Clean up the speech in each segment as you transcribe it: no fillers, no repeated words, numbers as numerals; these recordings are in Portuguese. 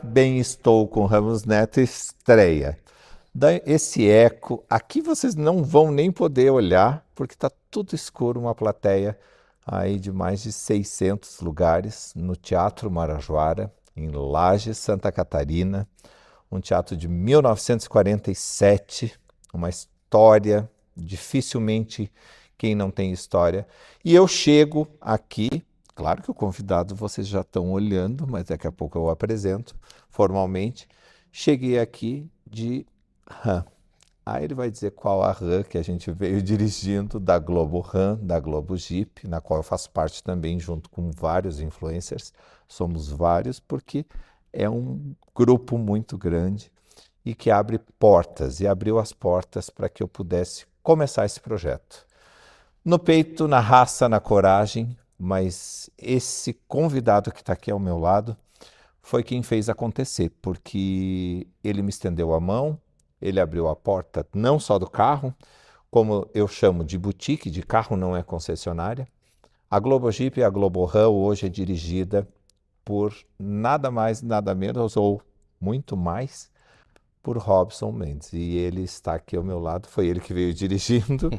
Bem Estou com Ramos Neto estreia. Esse eco, aqui vocês não vão nem poder olhar, porque está tudo escuro, uma plateia aí de mais de 600 lugares no Teatro Marajoara, em Lages, Santa Catarina, um teatro de 1947, uma história, dificilmente quem não tem história. E eu chego aqui, claro que o convidado vocês já estão olhando, mas daqui a pouco eu apresento formalmente. Cheguei aqui de RAM. Aí ele vai dizer qual a RAM que a gente veio dirigindo, da Globo RAM, da Globo Jeep, na qual eu faço parte também, junto com vários influencers. Somos vários, porque é um grupo muito grande e que abre portas, e abriu as portas para que eu pudesse começar esse projeto. No peito, na raça, na coragem, mas esse convidado que está aqui ao meu lado foi quem fez acontecer, porque ele me estendeu a mão, ele abriu a porta não só do carro, como eu chamo de boutique, de carro não é concessionária. A Globo Jeep e a Globo RAM hoje é dirigida por nada mais, nada menos, ou muito mais, por Robson Mendes. E ele está aqui ao meu lado, foi ele que veio dirigindo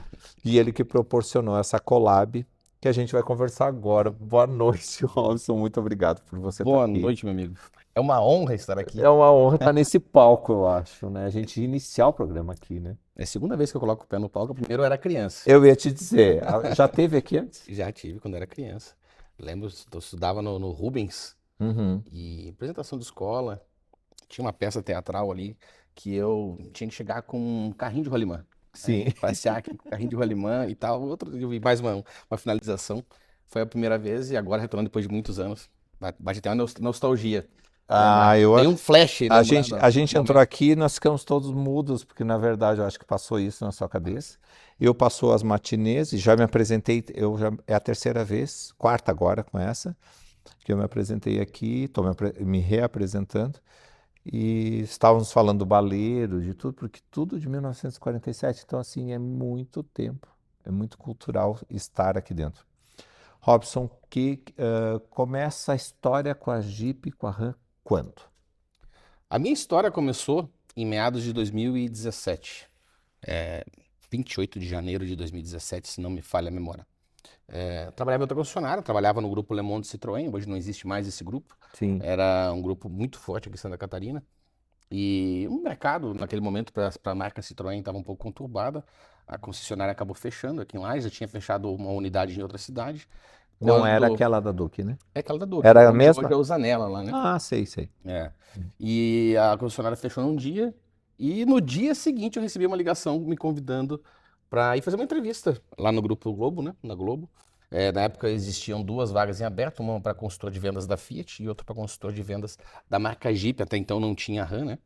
e ele que proporcionou essa collab que a gente vai conversar agora. Boa noite, Robson, muito obrigado por você estar Boa aqui. noite, meu amigo. É uma honra estar aqui. É uma honra estar nesse palco, eu acho, né? A gente iniciar o programa aqui, né? É a segunda vez que eu coloco o pé no palco. Primeiro eu era criança. Eu ia te dizer, já teve aqui antes? Já tive quando era criança. Lembro, eu estudava no Rubens Uhum. e apresentação de escola. Tinha uma peça teatral ali que eu tinha que chegar com um carrinho de rolimã. Sim. Passear aqui com o carrinho de rolimã e tal. E mais uma finalização. Foi a primeira vez e agora retornando depois de muitos anos. Bate até uma nostalgia. Ah, Tem um flash lembrando a do gente entrou momento. aqui e nós ficamos todos mudos, porque na verdade eu acho que passou isso na sua cabeça. Eu passou as matinês e já me apresentei, é a terceira vez, quarta agora com essa, que eu me apresentei aqui, estou me reapresentando. E estávamos falando do Baleiro, de tudo, porque tudo de 1947, então assim, é muito tempo, é muito cultural estar aqui dentro. Robson, que começa a história com a Jeep e com a RAM quando? A minha história começou em meados de 2017, é, 28 de janeiro de 2017, se não me falha a memória. Trabalhava em outra concessionária, trabalhava no grupo Le Monde Citroën, hoje não existe mais esse grupo. Sim. Era um grupo muito forte aqui em Santa Catarina. E o mercado, naquele momento, para a marca Citroën estava um pouco conturbada. A concessionária acabou fechando aqui em Lages, já tinha fechado uma unidade em outra cidade. Não era Quando... aquela da Duque, né? É aquela da Duque, o Era a nome de hoje mesma? é o Zanella lá, né? Ah, sei, sei. É. E a concessionária fechou num dia, e no dia seguinte eu recebi uma ligação me convidando para ir fazer uma entrevista lá no Grupo Globo, né? Na Globo. Na época existiam duas vagas em aberto, uma para consultor de vendas da Fiat e outra para consultor de vendas da marca Jeep, até então não tinha RAM, né?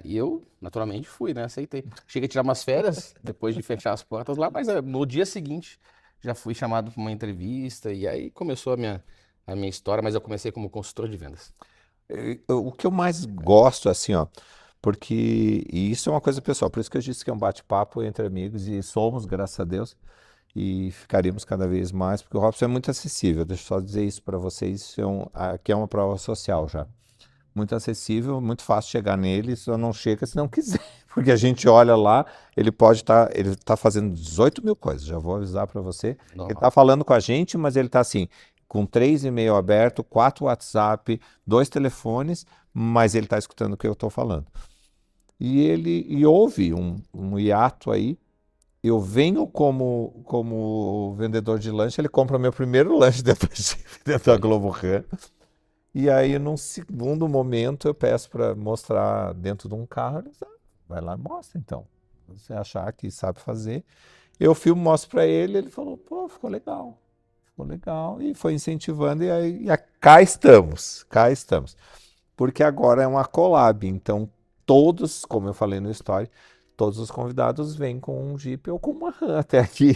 E eu, naturalmente, fui, né? Aceitei. Cheguei a tirar umas férias depois de fechar as portas lá, mas no dia seguinte já fui chamado para uma entrevista e aí começou a minha história, mas eu comecei como consultor de vendas. O que eu mais gosto, assim, ó, porque, e isso é uma coisa pessoal, por isso que eu disse que é um bate-papo entre amigos e somos, graças a Deus, e ficaríamos cada vez mais, porque o Robson é muito acessível, deixa eu só dizer isso para vocês, isso aqui é uma prova social já. Muito acessível, muito fácil chegar nele, só não chega se não quiser, porque a gente olha lá, ele tá fazendo 18 mil coisas, já vou avisar para você. Ele Normal. tá falando com a gente, mas ele tá assim, com 3 e-mail aberto, 4 WhatsApp, 2 telefones, mas ele tá escutando o que eu tô falando. E houve um hiato aí, eu venho como vendedor de lanche, ele compra meu primeiro lanche dentro da Olha, Globo RAM. E aí, num segundo momento, eu peço para mostrar dentro de um carro. Ele diz, vai lá e mostra, então. Se você achar que sabe fazer. Eu filmo, mostro para ele. Ele falou, pô, ficou legal. Ficou legal. E foi incentivando. E aí, cá estamos. Cá estamos. Porque agora é uma collab. Então, todos, como eu falei no story, todos os convidados vêm com um Jeep ou com uma RAM até aqui.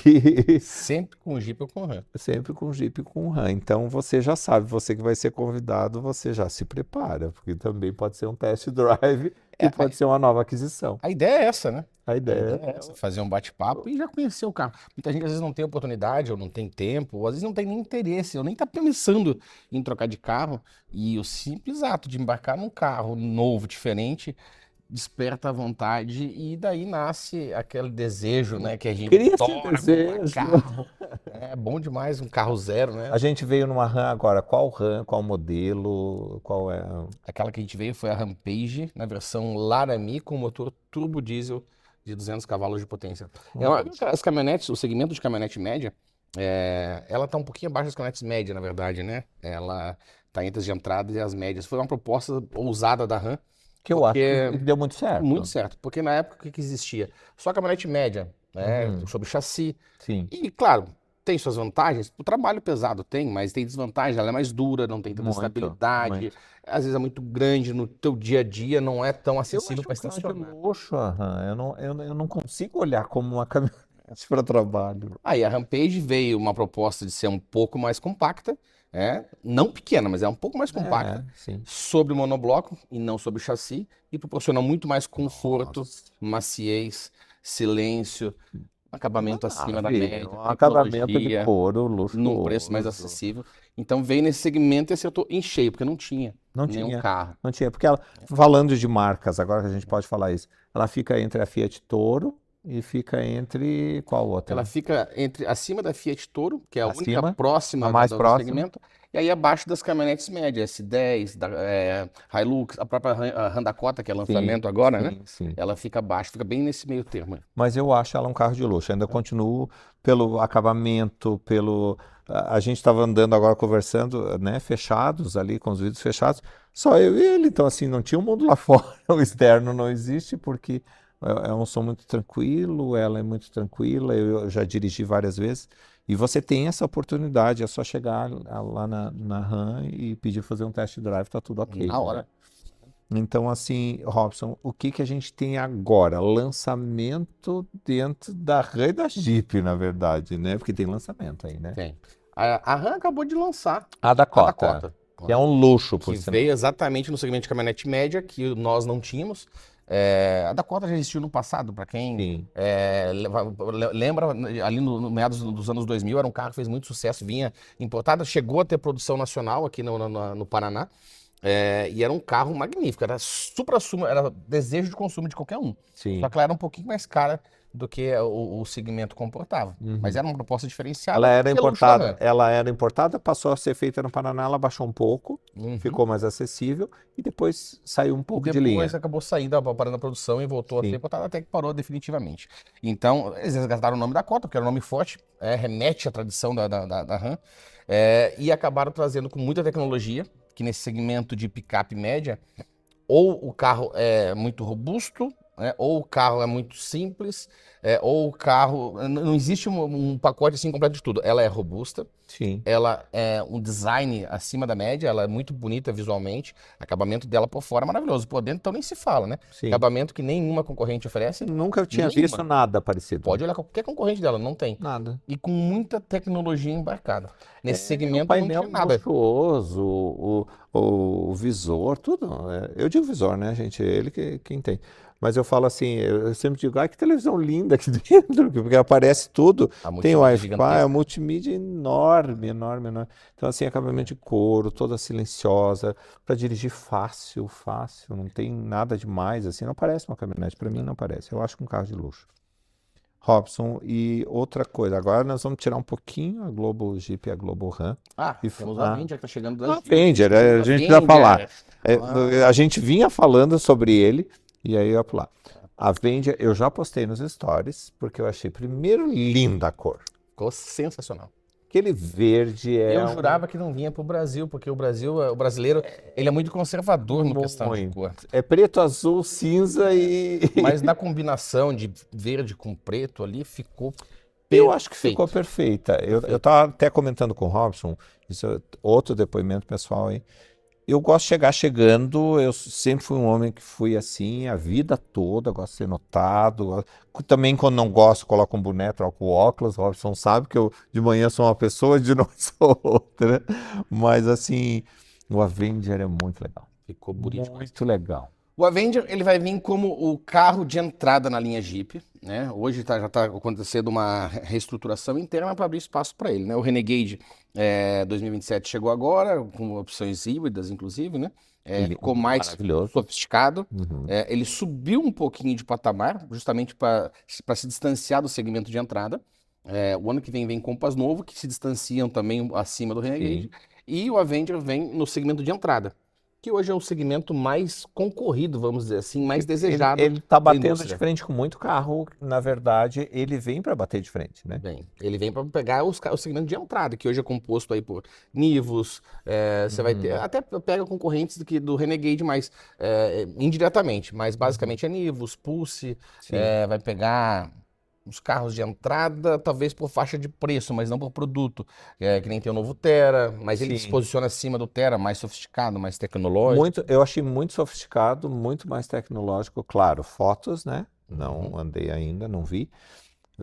sempre com Jeep ou com RAM. Sempre com Jeep e com RAM. Então você já sabe, você que vai ser convidado, você já se prepara, porque também pode ser um test drive que pode ser uma nova aquisição. A ideia é essa, né? A A ideia ideia é essa, fazer um bate-papo e já conhecer o carro. Muita gente às vezes não tem oportunidade, ou não tem tempo, ou às vezes não tem nem interesse, ou nem tá pensando em trocar de carro. E o simples ato de embarcar num carro novo, diferente, desperta a vontade e daí nasce aquele desejo, né, que a gente Cria esse adora comprar desejo. carro. É bom demais um carro zero, né? A gente veio numa RAM agora. Qual RAM? Qual modelo? Qual é? Aquela que a gente veio foi a Rampage, na versão Laramie, com motor turbo diesel de 200 cavalos de potência. As caminhonetes, o segmento de caminhonete média, ela tá um pouquinho abaixo das caminhonetes médias, na verdade, né? Ela tá entre as de entrada e as médias. Foi uma proposta ousada da Ram, Que eu acho porque que deu muito certo. muito certo, porque na época o que que existia? Só caminhonete média, né? Uhum. Sobre chassi. Sim, E, claro, tem suas vantagens. O trabalho pesado tem, mas tem desvantagem. Ela é mais dura, não tem tanta muito, estabilidade. muito. Às vezes é muito grande no teu dia a dia, não é tão Eu acessível acho para um carro de estacionar. luxo a RAM. Eu não consigo olhar como uma caminhonete para trabalho. Aí a Rampage veio uma proposta de ser um pouco mais compacta, não pequena, mas é um pouco mais compacta, Sim. sobre monobloco e não sobre chassi, e proporciona muito mais conforto, Nossa. maciez, silêncio, acabamento acima da Maravilha. média, Um acabamento de tecnologia, couro num preço mais luxuoso. acessível. Então veio nesse segmento e acertou em cheio, porque não tinha Não nenhum tinha, carro. não tinha. Porque ela, falando de marcas, agora que a gente pode falar isso, ela fica entre a Fiat Toro e fica entre qual Ela outra? fica acima da Fiat Toro, que é a única Acima, a próxima mais do próxima. segmento, e aí abaixo das caminhonetes médias, S10, Hilux, a própria Ram Dakota, que é Sim, lançamento agora, né? sim. Ela fica abaixo, fica bem nesse meio termo. Mas eu acho ela um carro de luxo. Ainda continuo pelo acabamento, pelo. A gente estava andando agora conversando, né? Fechados ali, com os vidros fechados. Só eu e ele. Então, assim, não tinha um mundo lá fora. O externo não existe, porque é um som muito tranquilo, ela é muito tranquila. Eu já dirigi várias vezes. E você tem essa oportunidade, é só chegar lá na RAM e pedir fazer um test drive, tá tudo ok, Na né? hora. Então, assim, Robson, o que que a gente tem agora? Lançamento dentro da RAM e da Jeep, na verdade, né? Porque tem lançamento aí, né? Tem. A Ram acabou de lançar A a Dakota, Dakota, que é um luxo, que por veio sinal. exatamente no segmento de caminhonete média, que nós não tínhamos. A Dakota já existiu no passado, para quem Sim, lembra, ali no meados dos anos 2000, era um carro que fez muito sucesso, vinha importado, chegou a ter produção nacional aqui no Paraná, e era um carro magnífico, era supra-sumo, era desejo de consumo de qualquer um. Só sim. que ela era um pouquinho mais cara do que o segmento comportava. Mas Uhum. era uma proposta diferenciada, pelo luxo da Ram. Ela era importada, passou a ser feita no Paraná, ela baixou um pouco, Uhum. ficou mais acessível e depois saiu um E pouco de depois linha. acabou saindo, parando a produção e voltou a ser Sim. importada até que parou definitivamente. Então, eles resgataram o nome da Cota, porque era um nome forte, remete à tradição da Ram, e acabaram trazendo com muita tecnologia, que nesse segmento de picape média, ou o carro é muito robusto, né, ou o carro é muito simples, ou o carro. Não existe um pacote assim completo de tudo. Ela é robusta, Sim, ela é um design acima da média, ela é muito bonita visualmente, acabamento dela por fora é maravilhoso, por dentro então nem se fala, né? sim. Acabamento que nenhuma concorrente oferece, Nunca tinha visto nenhuma. nada parecido. Pode olhar qualquer concorrente dela, não tem. Nada. E com muita tecnologia embarcada. Nesse O segmento não painel tinha nada. luxuoso, o visor, tudo. Eu digo visor, né, gente? É ele quem tem. Mas eu falo assim, eu sempre digo, ai, que televisão linda aqui dentro, porque aparece tudo. A Tem multimídia Wi-Fi, a gigantesca. multimídia enorme, enorme, enorme. Então, assim, acabamento de couro, toda silenciosa, para dirigir fácil, fácil, não tem nada demais, assim, não parece uma caminhonete, para mim não parece. Eu acho que um carro de luxo. Robson, e outra coisa, agora nós vamos tirar um pouquinho a Globo Jeep e a Globo Ram. Temos o Avenger que tá chegando da A Jeep. Avenger, Temos a o gente vai falar. Avenger. Ah, A gente vinha falando sobre ele, e aí eu ia pular. A Avenger, eu já postei nos stories, porque eu achei, primeiro, linda a cor. ficou sensacional. Aquele verde Eu jurava que não vinha pro Brasil, porque o brasileiro, ele é muito conservador no questão de muito. cor. É preto, azul, cinza e. Mas na combinação de verde com preto ali, ficou Eu acho que ficou perfeito. perfeita. Eu Perfeito. estava até comentando com o Robson, isso é outro depoimento pessoal, hein? Eu gosto de chegar chegando, eu sempre fui um homem que fui assim a vida toda, gosto de ser notado. Também quando não gosto, coloco um boné, troco o óculos. O Robson sabe que eu de manhã sou uma pessoa, de noite sou outra. Mas assim, o Avenger é muito legal. Ficou bonito. Muito legal. O Avenger ele vai vir como o carro de entrada na linha Jeep, né? Hoje já está acontecendo uma reestruturação interna para abrir espaço para ele, né? O Renegade 2027 chegou agora, com opções híbridas, inclusive, né? Ficou mais Maravilhoso. sofisticado. Uhum. Ele subiu um pouquinho de patamar, justamente para se distanciar do segmento de entrada. O ano que vem Compass novo, que se distanciam também acima do Renegade. Sim. E o Avenger vem no segmento de entrada, que hoje é o segmento mais concorrido, vamos dizer assim, mais desejado Ele está da batendo de indústria. frente com muito carro, na verdade, ele vem para bater de frente, né? Bem, ele vem para pegar o segmento de entrada, que hoje é composto aí por Nivus, você vai ter, até pega concorrentes do Renegade, mas indiretamente, mas basicamente é Nivus, Pulse, Sim. vai pegar os carros de entrada, talvez por faixa de preço, mas não por produto, que nem tem o novo Terra, mas ele se Sim. posiciona acima do Terra, mais sofisticado, mais tecnológico. Eu achei muito sofisticado, muito mais tecnológico, claro, fotos, né? Não Uhum. andei ainda, não vi.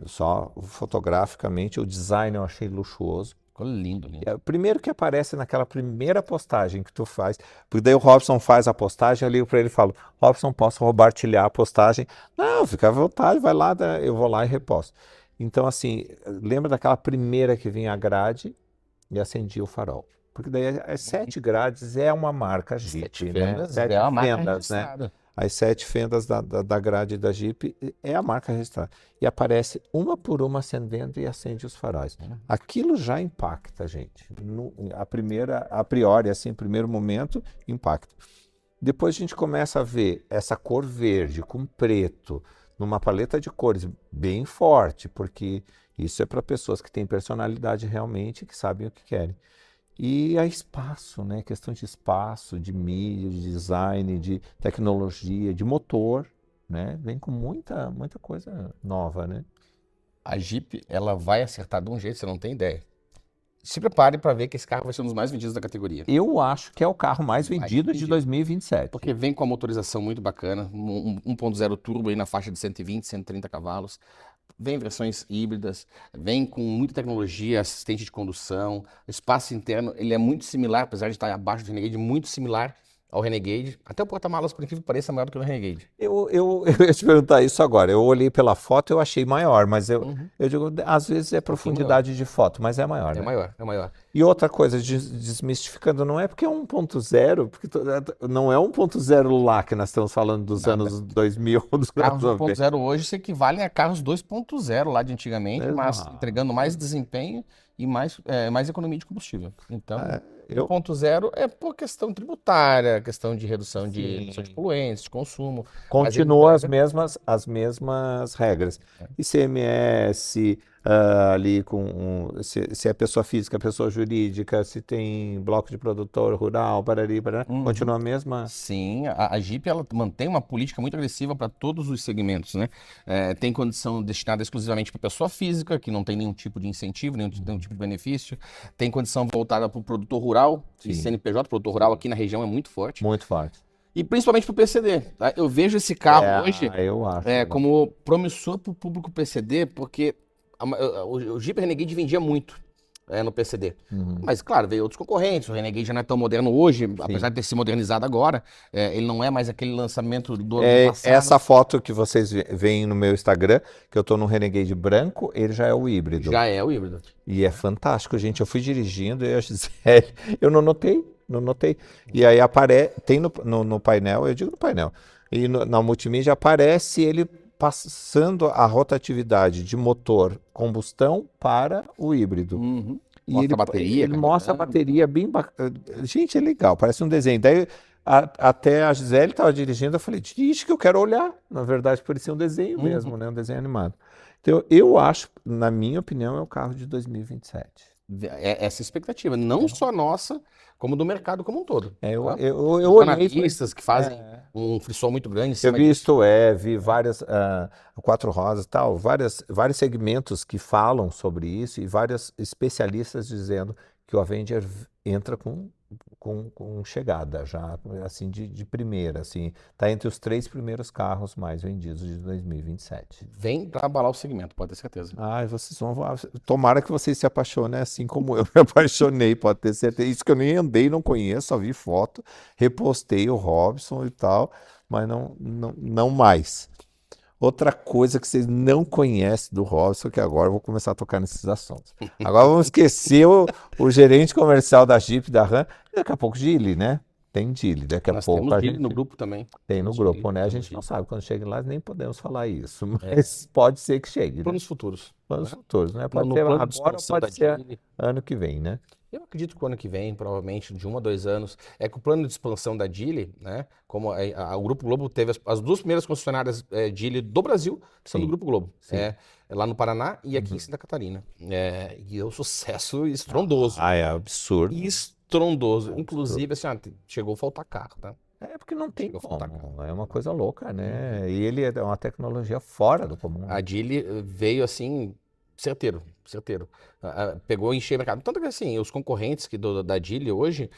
Só fotograficamente, o design eu achei luxuoso. Ficou lindo, lindo. Primeiro que aparece naquela primeira postagem que tu faz, porque daí o Robson faz a postagem, eu ligo para ele e falo, Robson, posso roubar-te-lhe a postagem? Não, fica à vontade, vai lá, eu vou lá e reposto. Então, assim, lembra daquela primeira que vinha a grade e acendia o farol? Porque daí as 7 grades é uma marca Sete Jeep, né? fendas 7 é uma marca fendas, né? registrada. As 7 fendas da grade da Jeep é a marca registrada. E aparece uma por uma acendendo e acende os faróis. Aquilo já impacta a gente. A priori, assim, primeiro momento, impacta. Depois a gente começa a ver essa cor verde com preto, numa paleta de cores bem forte, porque isso é para pessoas que têm personalidade realmente, que sabem o que querem. E a espaço, né? Questão de espaço, de mídia, de design, de tecnologia, de motor, né? Vem com muita, muita coisa nova, né? A Jeep, ela vai acertar de um jeito, você não tem ideia. Se prepare para ver que esse carro vai ser um dos mais vendidos da categoria. Eu acho que é o carro mais vendido de vendido. 2027. Porque vem com a motorização muito bacana, 1.0 turbo aí na faixa de 120, 130 cavalos. Vem versões híbridas, vem com muita tecnologia, assistente de condução, espaço interno, ele é muito similar, apesar de estar abaixo do Renegade, muito similar ao Renegade. Até o porta-malas, por incrível que pareça, é maior do que o Renegade. Eu ia te perguntar isso agora. Eu olhei pela foto e eu achei maior, mas eu digo, às vezes é profundidade de foto, mas é maior, É né? maior, é maior. E outra coisa, desmistificando, não é porque é 1.0, porque não é 1.0 lá que nós estamos falando dos Nada. anos 2000, dos Carros anos 90. 1.0 hoje se equivalem a carros 2.0 lá de antigamente, mas Exato. entregando mais desempenho e mais economia de combustível. Então, Eu, 1.0 é por questão tributária, questão de redução de emissão de sim, poluentes, de consumo, mas ele continua entrega. as mesmas regras. ICMS, ali se é pessoa física, pessoa jurídica, se tem bloco de produtor rural, parari, parará, continua a mesma. Sim, a Jeep ela mantém uma política muito agressiva para todos os segmentos, né? Tem condição destinada exclusivamente para pessoa física, que não tem nenhum tipo de incentivo, nenhum tipo de benefício. Tem condição voltada para o produtor rural, e Sim. CNPJ, produtor rural aqui na região é muito forte. Muito forte. E principalmente para o PCD. Tá? Eu vejo esse carro hoje Eu acho. como promissor para o público PCD, porque o Jeep Renegade vendia muito no PCD. Mas, claro, veio outros concorrentes. O Renegade já não é tão moderno hoje, apesar de ter se modernizado agora. Ele não é mais aquele lançamento do passado. Essa foto que vocês veem no meu Instagram, que eu estou no Renegade branco, ele já é o híbrido. Já é o híbrido. E é fantástico, gente. Eu fui dirigindo e a Gisele, eu não notei. E aí tem no painel, eu digo no painel, e na multimídia aparece ele passando a rotatividade de motor combustão para o híbrido. E Mostra a bateria. ele mostra a bateria bem bacana. Gente, é legal, parece um desenho. Daí até a Gisele estava dirigindo, eu falei, dirige que eu quero olhar. Na verdade, parecia um desenho mesmo, né? Um desenho animado. Então, eu acho, na minha opinião, é o carro de 2027. Essa expectativa, não só nossa, como do mercado como um todo. Eu Tá? olhei. Os analistas que fazem um frisson muito grande em Eu cima vi disso. Isto vi várias, Quatro Rosas, tal, vários segmentos que falam sobre isso e vários especialistas dizendo que o Avenger entra com com chegada já, assim, de primeira, assim, tá entre os 3 primeiros carros mais vendidos de 2027. Vem para abalar o segmento, pode ter certeza. Ai, vocês vão. Tomara que vocês se apaixonem assim como eu me apaixonei, pode ter certeza. Isso que eu nem andei, não conheço, só vi foto, repostei o Robson e tal, mas não mais. Outra coisa que vocês não conhecem do Robson, que agora eu vou começar a tocar nesses assuntos. Agora vamos esquecer o gerente comercial da Jeep, da Ram, e daqui a pouco Geely, né? Tem Geely, daqui a Nós pouco temos a Geely no gente grupo também. tem no Temos grupo, Geely, né? A temos gente não Geely. sabe quando chega lá, nem podemos falar isso, É, mas pode ser que chegue, né? planos futuros, Planos né? futuros, né? Pode No ser plano de agora ou expansão da pode ser Geely, ano que vem, né? eu acredito que o ano que vem, provavelmente, de 1 a 2 anos, é que o plano de expansão da Geely, né? Como o Grupo Globo teve as duas primeiras concessionárias Geely do Brasil, são do Sim, Grupo Globo. sim. É lá no Paraná e aqui em Uhum. Santa Catarina. E é um sucesso estrondoso. Ah, é absurdo. Estrondoso. Absurdo. Inclusive, assim, chegou a faltar carro, tá? É porque não tem Chegou a faltar carro. como. É uma coisa louca, Uhum. né? E ele é uma tecnologia fora do comum, A né? Geely veio assim, certeiro, certeiro. Pegou e encheu o mercado. Tanto que assim, os concorrentes da Geely hoje,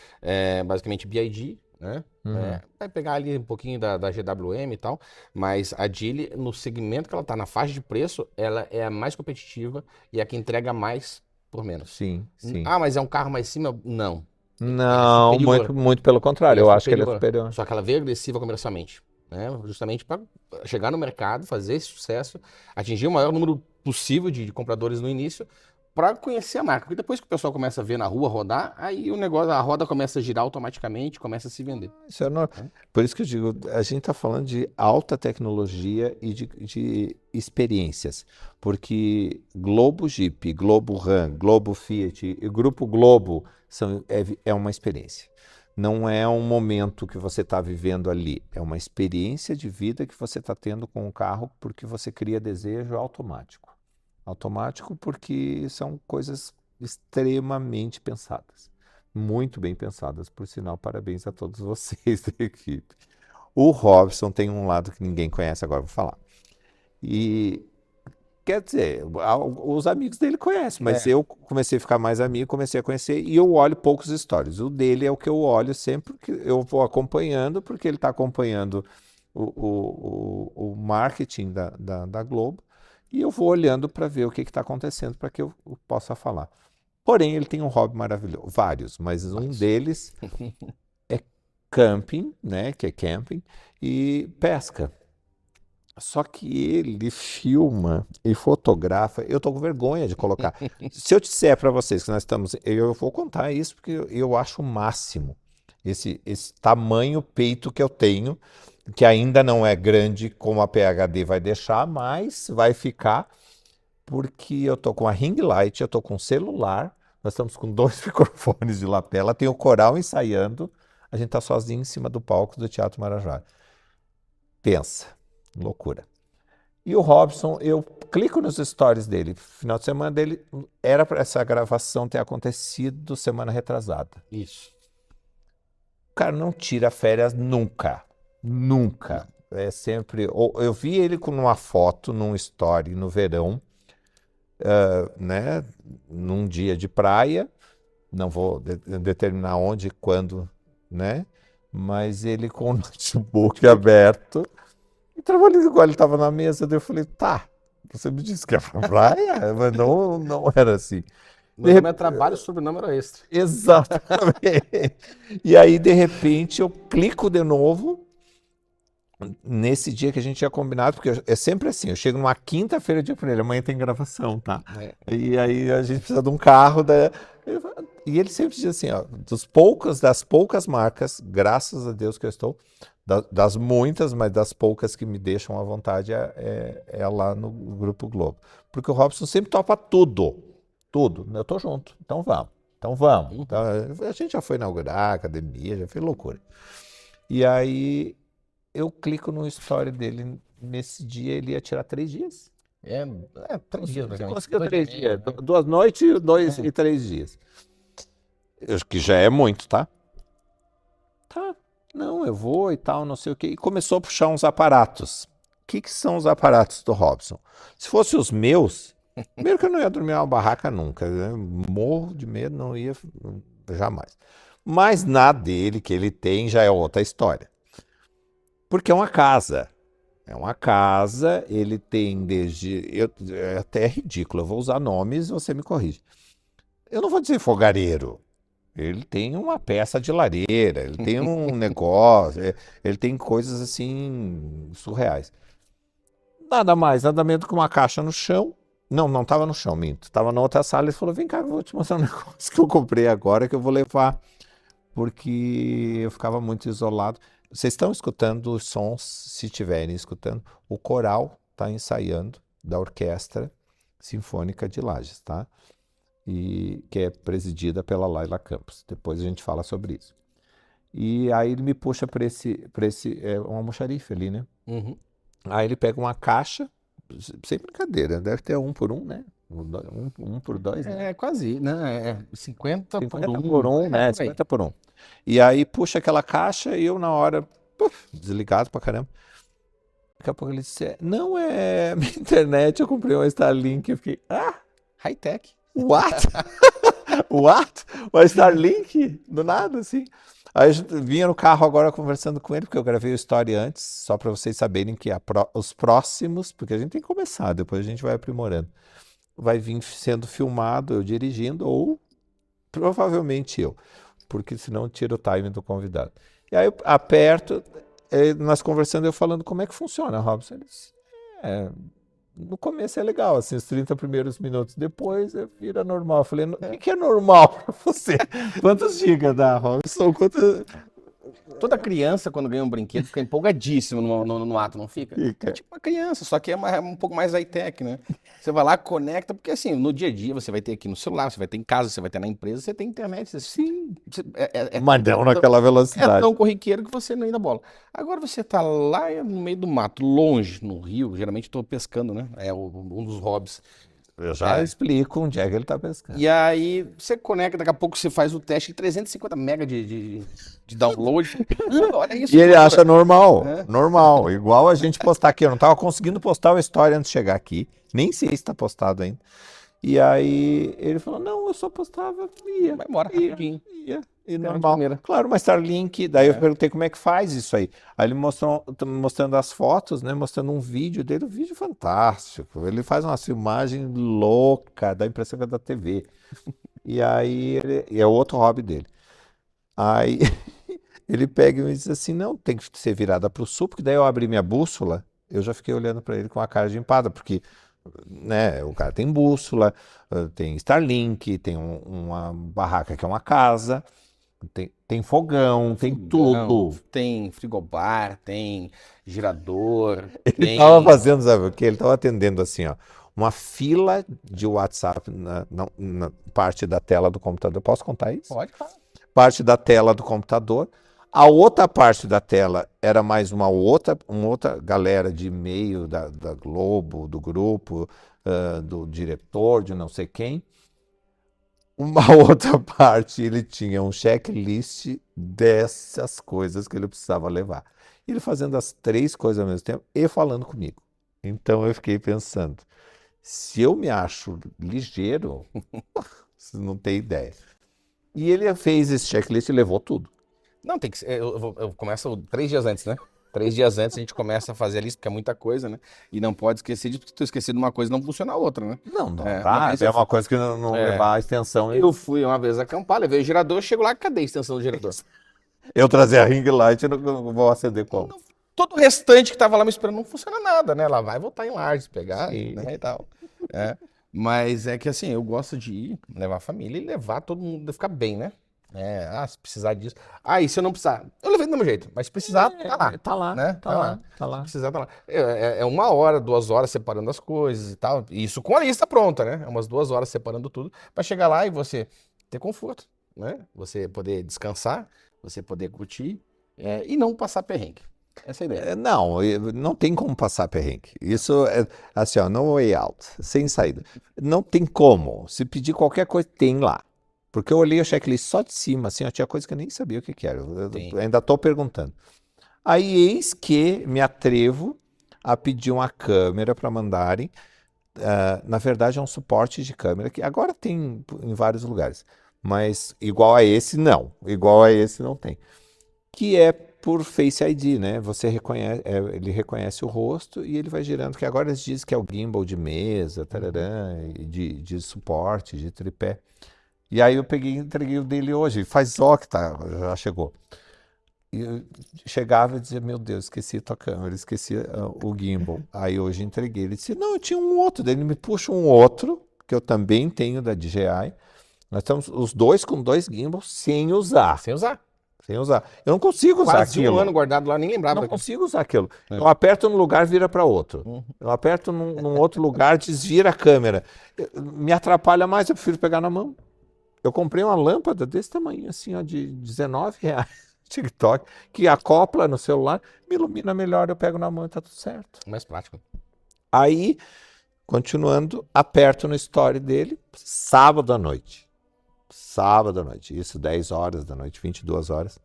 basicamente BYD, né? Uhum. Vai pegar ali um pouquinho da GWM e tal, mas a Geely, no segmento que ela tá, na faixa de preço, ela é a mais competitiva e a que entrega mais por menos. Sim, sim. Ah, mas é um carro mais cima? Não. Ele é Não, superior. muito pelo Ele contrário. é Eu acho que ele é superior. superior. Só que ela veio agressiva comercialmente, né? Justamente para chegar no mercado, fazer esse sucesso, atingir o maior número possível de compradores no início, para conhecer a marca. Porque depois que o pessoal começa a ver na rua rodar, aí o negócio, a roda começa a girar automaticamente, começa a se vender. Isso é Né? Por isso que eu digo, a gente está falando de alta tecnologia e de experiências. Porque Globo Jeep, Globo Ram, Globo Fiat e Grupo Globo é uma experiência. Não é um momento que você está vivendo ali, é uma experiência de vida que você está tendo com o carro porque você cria desejo automático. Automático porque são coisas extremamente pensadas. Muito bem pensadas, por sinal, parabéns a todos vocês da equipe. O Robson tem um lado que ninguém conhece, agora eu vou falar. E quer dizer, os amigos dele conhecem, mas É, eu comecei a ficar mais amigo, comecei a conhecer e eu olho poucos stories. O dele é o que eu olho sempre, que eu vou acompanhando, porque ele está acompanhando o marketing da Globo e eu vou olhando para ver o que está acontecendo para que eu possa falar. Porém, ele tem um hobby maravilhoso, vários, mas um mas deles é camping, né, que é camping, e pesca. Só que ele filma e fotografa. Eu tô com vergonha de colocar. Se eu disser para vocês que nós estamos, eu vou contar isso porque eu acho o máximo esse tamanho peito que eu tenho, que ainda não é grande como a PhD vai deixar, mas vai ficar porque eu tô com a ring light, eu tô com o celular, nós estamos com 2 microfones de lapela, tem o coral ensaiando, a gente tá sozinho em cima do palco do Teatro Marajá. Pensa, loucura. E o Robson, eu clico nos stories dele, final de semana dele, era para essa gravação ter acontecido semana retrasada. isso. O cara não tira férias nunca, nunca. É sempre. Eu vi ele com uma foto, num story no verão, né, num dia de praia, não vou determinar onde e quando, né, mas ele com o notebook aberto e trabalhando igual ele estava na mesa, daí eu falei, tá, você me disse que ia pra praia, mas não era assim. Meu nome é trabalho, sobrenome era extra. Exatamente. E aí, de repente, eu clico de novo nesse dia que a gente tinha combinado, porque é sempre assim, eu chego numa quinta-feira, eu digo pra ele, amanhã tem gravação, tá? É, E aí a gente precisa de um carro, e ele sempre diz assim, ó, das poucas marcas, graças a Deus que eu estou, das muitas, mas das poucas que me deixam à vontade é lá no Grupo Globo. Porque o Robson sempre topa tudo, tudo, eu tô junto, então vamos. Então vamos. Então, a gente já foi inaugurar a academia, já fez loucura. E aí eu clico no story dele. Nesse dia ele ia tirar 3 dias. é, 3 dias, basicamente. Conseguiu 2 dias e 3 dias. meio, né? 2 noites, dois É. e 3 dias. Eu acho que já é muito, tá? Tá. Não, eu vou e tal, não sei o quê. E começou a puxar uns aparatos. O que são os aparatos do Robson? Se fossem os meus, primeiro que eu não ia dormir numa barraca nunca, né? Morro de medo, não ia jamais. Mas na dele, que ele tem, já é outra história. Porque é uma casa. É uma casa, ele tem desde. É até ridículo, eu vou usar nomes, você me corrige. Eu não vou dizer fogareiro. Ele tem uma peça de lareira, ele tem um negócio, ele tem coisas assim surreais. Nada mais, nada menos que uma caixa no chão. Não, não estava no chão, minto. Estava na outra sala e ele falou: Vem cá, eu vou te mostrar um negócio que eu comprei agora que eu vou levar, porque eu ficava muito isolado. Vocês estão escutando os sons, se estiverem escutando, o coral está ensaiando da Orquestra Sinfônica de Lages, tá? E que é presidida pela Laila Campos. Depois a gente fala sobre isso. E aí ele me puxa para esse, é um almoxarife ali, né? Uhum. Aí ele pega uma caixa, sem brincadeira, deve ter um por um, né? Um por dois, né? É quase, né? É 50 por 50 um. por um, né? Por aí. 50 por um. E aí puxa aquela caixa e eu na hora, puf, desligado pra caramba. Daqui a pouco ele disse, não é minha internet, eu comprei uma Starlink. Eu fiquei, High-tech. what? What? Uma Starlink? Do nada, assim. Aí eu vinha no carro agora conversando com ele, porque eu gravei o story antes, só para vocês saberem que os próximos, porque a gente tem que começar, depois a gente vai aprimorando. Vai vir sendo filmado, eu dirigindo, ou provavelmente eu, porque senão tira o time do convidado. E aí eu aperto, nós conversando, eu falando como é que funciona, Robson. Ele disse, no começo é legal, assim, os 30 primeiros minutos, depois vira normal. Eu falei, o que é normal para você? Quantos gigas dá, Robson? Toda criança, quando ganha um brinquedo, fica empolgadíssimo no ato, não fica? Fica. É tipo uma criança, só que é um pouco mais high-tech, né? Você vai lá, conecta, porque assim, no dia a dia você vai ter aqui no celular, você vai ter em casa, você vai ter na empresa, você tem internet. Sim. Mas não naquela É velocidade. tão corriqueiro que você não ia na bola. Agora você tá lá no meio do mato, longe, no rio, geralmente estou pescando, né? É um dos hobbies. Eu já explico onde é que ele está pescando. E aí você conecta, daqui a pouco você faz o teste, 350 mega de download. Olha isso. E ele cara. acha normal, normal. Igual a gente postar aqui. Eu não estava conseguindo postar a história antes de chegar aqui. Nem sei se está postado ainda. E aí ele falou, não, eu só postava, ia. Vai embora rapidinho. E Internet normal. primeira. Claro, uma Starlink. Daí eu perguntei como é que faz isso aí. Aí ele mostrando as fotos, né? Mostrando um vídeo dele, um vídeo fantástico. Ele faz uma filmagem louca, dá a impressão que é da TV. E aí é outro hobby dele. Aí ele pega e me diz assim, não, tem que ser virada para o sul, porque daí eu abri minha bússola, eu já fiquei olhando para ele com a cara de empada, porque né, o cara tem bússola, tem Starlink, tem uma barraca que é uma casa, tem fogão, tem tudo. Tem frigobar, tem girador, Ele tem... estava fazendo, sabe o que? Ele estava atendendo assim, ó, uma fila de WhatsApp na parte da tela do computador. Posso contar isso? Pode, claro. Parte da tela do computador. A outra parte da tela era mais uma outra galera de e-mail da Globo, do grupo, do diretor, de não sei quem. Uma outra parte ele tinha um checklist dessas coisas que ele precisava levar. Ele fazendo as três coisas ao mesmo tempo e falando comigo. Então eu fiquei pensando, se eu me acho ligeiro, você não tem ideia. E ele fez esse checklist e levou tudo. Não, tem que ser. Eu começo 3 dias antes, né? 3 dias antes a gente começa a fazer a lista, porque é muita coisa, né? E não pode esquecer de, porque tu esquecer de uma coisa não funciona a outra, né? Não É, dá. mas É uma coisa que não levar a extensão. Eu fui uma vez acampar, levei o gerador, chego lá, cadê a extensão do gerador? Eu trazer a ring light e não vou acender como. Todo o restante que tava lá me esperando não funciona nada, né? Lá vai voltar em Lages, pegar, Sim. né, e tal. Mas é que assim, eu gosto de ir, levar a família e levar todo mundo a ficar bem, né? Se precisar disso. E se eu não precisar? Eu levei do mesmo jeito, mas se precisar, tá lá. Tá lá, Né? tá lá, tá lá. Se precisar, tá lá. É 1 hora, 2 horas separando as coisas e tal. Isso com a lista pronta, né? É umas 2 horas separando tudo pra chegar lá e você ter conforto, né? Você poder descansar, você poder curtir e não passar perrengue. Essa é a ideia. Não tem como passar perrengue. Isso é assim, ó, no way out, sem saída. Não tem como. Se pedir qualquer coisa, tem lá. Porque eu olhei o checklist só de cima, assim, ó, tinha coisa que eu nem sabia o que era. Eu ainda estou perguntando. Aí eis que me atrevo a pedir uma câmera para mandarem. Na verdade, é um suporte de câmera que agora tem em vários lugares. Mas igual a esse, não. Igual a esse, não tem. Que é por Face ID, né? Você reconhece, ele reconhece o rosto e ele vai girando, que agora eles dizem que é o gimbal de mesa, tararã, e de suporte, de tripé. E aí eu peguei e entreguei o dele hoje. Faz ó que tá, já chegou. E eu chegava e dizia, meu Deus, esqueci a tua câmera, esqueci o gimbal. Aí hoje entreguei. Ele disse, não, eu tinha um outro. Daí ele me puxa um outro, que eu também tenho da DJI. Nós estamos os dois com dois gimbals sem usar. Sem usar. Sem usar. Eu não consigo usar Quase aquilo. um ano guardado lá, nem lembrava Não daquilo. consigo usar aquilo. É. Eu aperto num lugar, vira para outro. Eu aperto num outro lugar, desvira a câmera. Me atrapalha mais, eu prefiro pegar na mão. Eu comprei uma lâmpada desse tamanho, assim, ó, de R$19, TikTok, que acopla no celular, me ilumina melhor, eu pego na mão e tá tudo certo. Mais prático. Aí, continuando, aperto no story dele, sábado à noite. Sábado à noite, isso 10 horas da noite, 22 horas.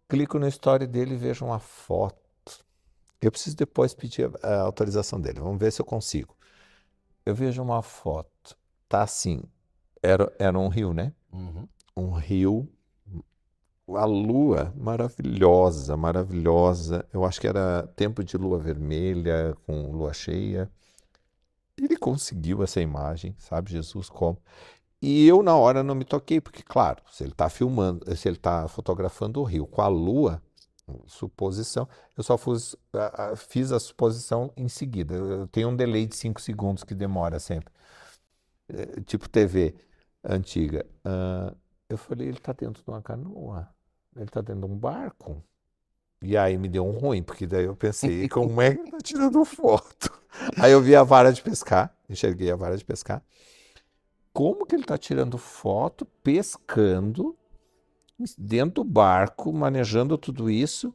Clico no story dele e vejo uma foto. Eu preciso depois pedir a autorização dele, vamos ver se eu consigo. Eu vejo uma foto, tá assim, era um rio, né? Uhum. Um rio, a lua maravilhosa, maravilhosa. Eu acho que era tempo de lua vermelha, com lua cheia. Ele conseguiu essa imagem, sabe, Jesus como. E eu, na hora, não me toquei, porque, claro, se ele está filmando, se ele está fotografando o rio com a lua, suposição, eu só fiz a suposição em seguida. Eu tenho um delay de 5 segundos que demora sempre. Tipo TV antiga. Eu falei, ele está dentro de uma canoa, ele está dentro de um barco. E aí me deu um ruim, porque daí eu pensei, como é que ele está tirando foto? Aí eu vi a vara de pescar, enxerguei a vara de pescar. Como que ele está tirando foto, pescando, dentro do barco, manejando tudo isso?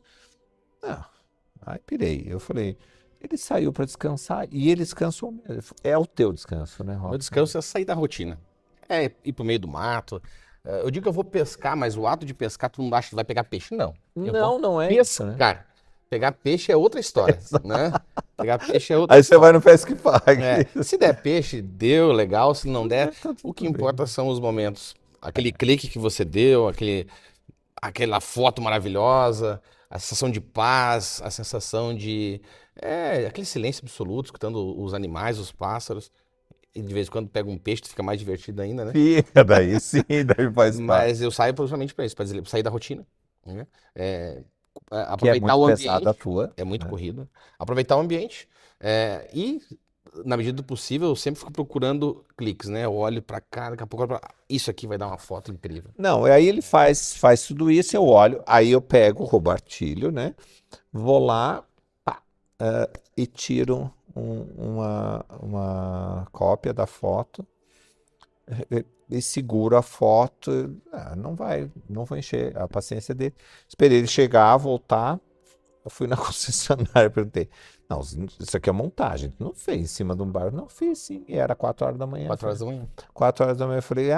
Aí pirei. Eu falei, ele saiu para descansar e ele descansou mesmo. É o teu descanso, né, Meu Robson? descanso é sair da rotina. É ir pro meio do mato. Eu digo que eu vou pescar, mas o ato de pescar, tu não acha que vai pegar peixe? Não. Eu vou Não é isso, né? pescar. Pegar peixe é outra história, né? Pegar peixe é outra Aí você vai história. no Pesca e Pague. Se der peixe, deu, legal. Se não der, Tá tudo o que bem. importa são os momentos. Aquele clique que você deu, aquela foto maravilhosa, a sensação de paz, a sensação de... aquele silêncio absoluto, escutando os animais, os pássaros. E de vez em quando pega um peixe, fica mais divertido ainda, né? Fica, daí sim, daí faz parte. Mas eu saio justamente para isso, para sair da rotina, né? Que é Aproveitar muito o pesada a ambiente, tua. é muito né? corrida. Aproveitar o ambiente e, na medida do possível, eu sempre fico procurando cliques, né? Eu olho para cá, daqui a pouco eu olho isso aqui vai dar uma foto incrível. Não, aí ele faz tudo isso, eu olho, aí eu pego o roubartilho, né? Vou lá, pá, e tiro uma cópia da foto e seguro a foto. Não vou encher a paciência dele. Esperei ele chegar, voltar. Eu fui na concessionária e perguntei: não, isso aqui é montagem. Tu não fez em cima de um barco? Não, fiz sim. E era 4 horas da manhã. 4 horas da manhã. 4 horas da manhã eu falei: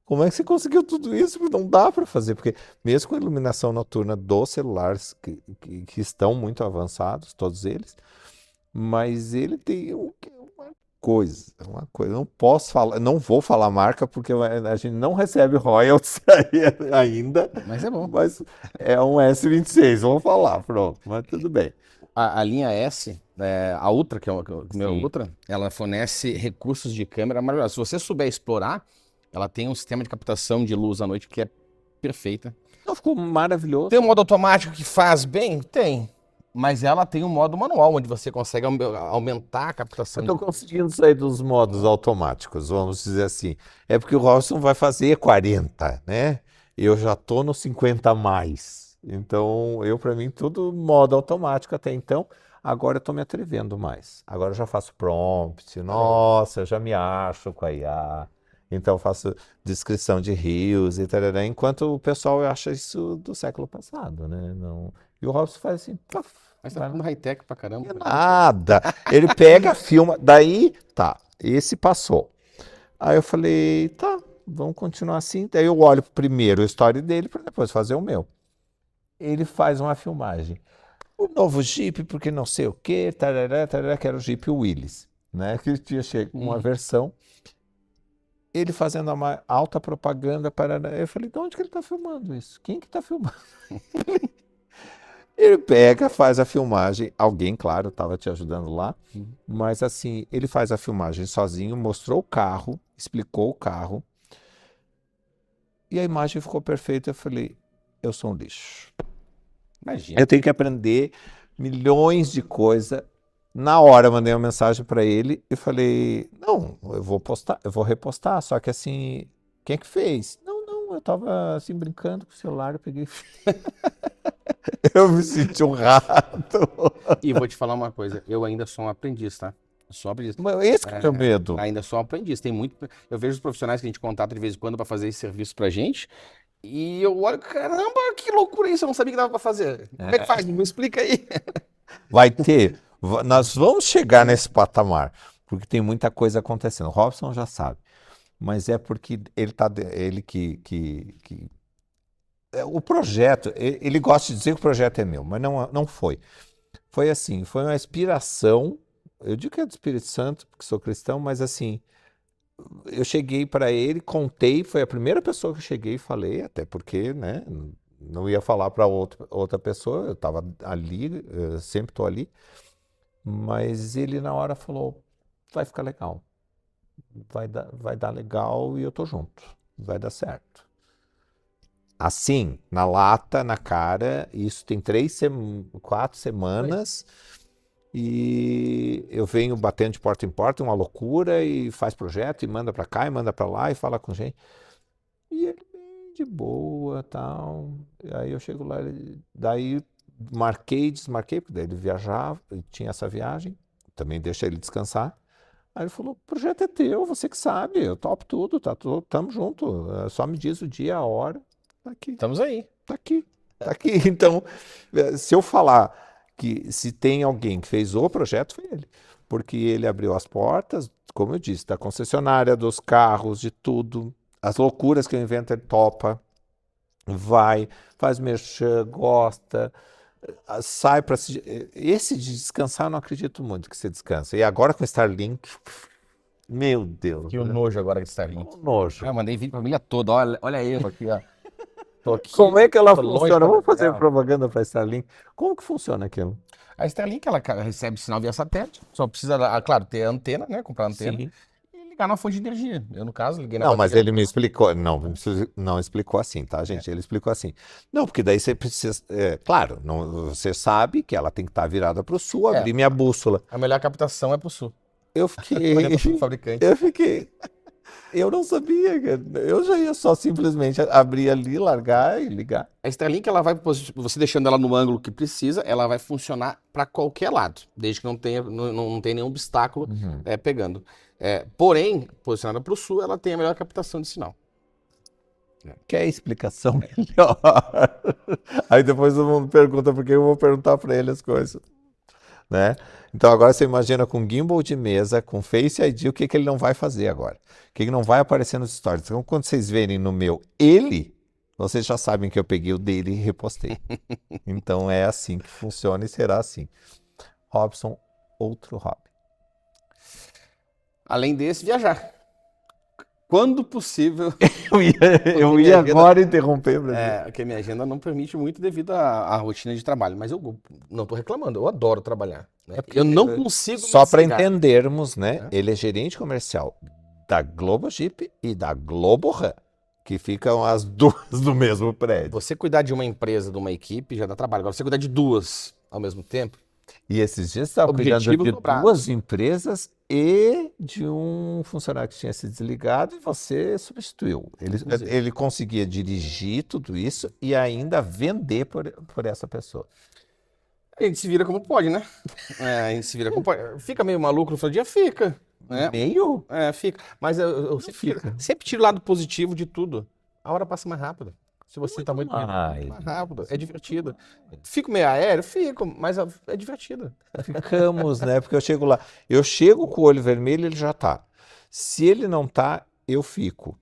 como é que você conseguiu tudo isso? Não dá para fazer, porque mesmo com a iluminação noturna dos celulares que estão muito avançados, todos eles, mas ele tem uma coisa. Eu não posso falar, não vou falar marca, porque a gente não recebe royalties aí ainda, Mas é bom. mas é um S26, vou falar, pronto, mas tudo bem. A linha S, a Ultra, que é o meu Sim. Ultra, ela fornece recursos de câmera maravilhosos. Se você souber explorar, ela tem um sistema de captação de luz à noite que é perfeita. Não, ficou maravilhoso. Tem um modo automático que faz bem? Tem. Mas ela tem um modo manual, onde você consegue aumentar a captação. Eu tô conseguindo sair dos modos automáticos, vamos dizer assim. É porque o Robson vai fazer 40, né? Eu já tô no 50 a mais. Então, para mim, tudo modo automático até então. Agora eu tô me atrevendo mais. Agora eu já faço prompt. Nossa, eu já me acho com a IA. Então eu faço descrição de rios e tal, enquanto o pessoal acha isso do século passado, né? Não... E o Robson faz assim, puf, Mas tá vai tudo high-tech pra caramba. nada. Ele pega, filma, daí, tá, esse passou. Aí eu falei, tá, vamos continuar assim. Daí eu olho primeiro o story dele para depois fazer o meu. Ele faz uma filmagem. O novo Jeep, porque não sei o quê, tarará, tarará, que era o Jeep Willys, né? Que tinha chegado uma versão. ele fazendo uma alta propaganda para... Eu falei, de onde que ele está filmando isso? Quem que está filmando? Ele pega, faz a filmagem, alguém, claro, estava te ajudando lá, mas assim, ele faz a filmagem sozinho, mostrou o carro, explicou o carro, e a imagem ficou perfeita. Eu falei, eu sou um lixo. Imagina. Eu tenho que aprender milhões de coisas. Na hora eu mandei uma mensagem para ele e falei, não, eu vou postar, eu vou repostar, só que assim, quem é que fez? Não, eu tava assim brincando com o celular, eu peguei. Eu me senti um rato. E vou te falar uma coisa, eu ainda sou um aprendiz, tá? Eu sou um aprendiz. Mas esse que é o meu medo. Ainda sou um aprendiz. Tem muito. Eu vejo os profissionais que a gente contrata de vez em quando para fazer esse serviço pra gente. E eu olho, caramba, que loucura isso! Eu não sabia que dava pra fazer. Como é que faz? Me explica aí. Vai ter, nós vamos chegar nesse patamar, porque tem muita coisa acontecendo. O Robson já sabe, mas é porque ele tá, ele o projeto, ele gosta de dizer que o projeto é meu, mas não foi. Foi assim, foi uma inspiração. Eu digo que é do Espírito Santo, porque sou cristão, mas assim, eu cheguei para ele, contei, foi a primeira pessoa que eu cheguei e falei, até porque, né, não ia falar para outra pessoa, eu estava ali, eu sempre estou ali, mas ele na hora falou, vai ficar legal, vai dar legal e eu tô junto, vai dar certo. Assim, na lata, na cara, isso tem 4 semanas e eu venho batendo de porta em porta, uma loucura, e faz projeto e manda para cá e manda para lá e fala com gente. E ele bem de boa, tal. E aí eu chego lá, daí marquei, desmarquei, porque daí ele viajava, ele tinha essa viagem, também deixa ele descansar. Aí ele falou, o projeto é teu, você que sabe, eu topo tudo, tamo junto, só me diz o dia, a hora. Tá aqui, Estamos aí. tá aqui, tá aqui. Então, se eu falar que se tem alguém que fez o projeto, foi ele. Porque ele abriu as portas, como eu disse, da concessionária, dos carros, de tudo. As loucuras que eu invento, ele topa, vai, faz merchan, gosta, sai para se... Esse de descansar, eu não acredito muito que você descansa. E agora com o Starlink, meu Deus. Que o nojo agora que está ali. Um nojo. Eu mandei vídeo pra família toda. Olha eu aqui, ó. Tô aqui, Como é que ela tô longe funciona? pra Vamos fazer Portugal. propaganda para Starlink. Como que funciona aquilo? A Starlink, ela recebe sinal via satélite. Só precisa, claro, ter antena, né? Comprar antena. Sim. E ligar na fonte de energia. Eu, no caso, liguei na Não, mas bateria. ele me explicou. Não explicou assim, tá, gente? Ele explicou assim. Não, porque daí você precisa. Claro, você sabe que ela tem que estar virada para o sul, abrir minha bússola. A melhor captação é pro sul. Eu fiquei. Orientação do fabricante. Eu fiquei. Eu não sabia, cara. Eu já ia só simplesmente abrir ali, largar e ligar. A Starlink, ela vai, você deixando ela no ângulo que precisa, ela vai funcionar para qualquer lado, desde que não tenha nenhum obstáculo pegando. Porém, posicionada para o sul, ela tem a melhor captação de sinal. Quer explicação melhor? Aí depois todo mundo pergunta, porque eu vou perguntar para ele as coisas, né? Então agora você imagina com gimbal de mesa, com Face ID, o que ele não vai fazer agora? O que não vai aparecer nos stories? Então quando vocês verem no meu vocês já sabem que eu peguei o dele e repostei. Então é assim que funciona e será assim. Robson, outro hobby. Além desse, viajar. Quando possível. Eu ia agora interromper. Porque a minha agenda não permite muito devido à rotina de trabalho. Mas eu não estou reclamando, eu adoro trabalhar. Né? Eu não consigo me Só para desligar. entendermos, né? Ele é gerente comercial da Globo Jeep e da Globo Ram, que ficam as duas no mesmo prédio. Você cuidar de uma empresa, de uma equipe, já dá trabalho. Agora, você cuidar de duas ao mesmo tempo. E esses dias você estava cuidando de Objetivos duas empresas e de um funcionário que tinha se desligado e você substituiu. Ele conseguia dirigir tudo isso e ainda vender por essa pessoa. A gente se vira como pode, né? A gente se vira como pode. Fica meio maluco no final do dia? Fica. Né? Meio? Fica. Mas eu sempre tiro o lado positivo de tudo. A hora passa mais rápido. Se você tá muito mais rápido, é divertido. Fico meio aéreo? Fico, mas é divertido. Ficamos, né? Porque eu chego lá. Eu chego com o olho vermelho, ele já tá. Se ele não tá, eu fico.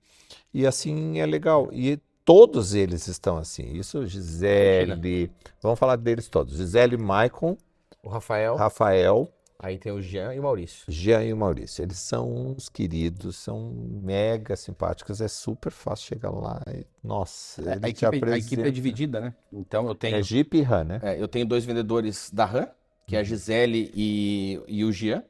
E assim é legal. E todos eles estão assim. Isso, Gisele. Vamos falar deles todos. Gisele, Maicon, O Rafael, Rafael, Aí tem o Jean e o Maurício. Jean e o Maurício, eles são uns queridos, são mega simpáticos, é super fácil chegar lá e, nossa, A ele te equipe é apresenta. dividida, né? Então É Jeep e Ram, né? eu tenho 2 vendedores da RAM, que é a Gisele e o Jean.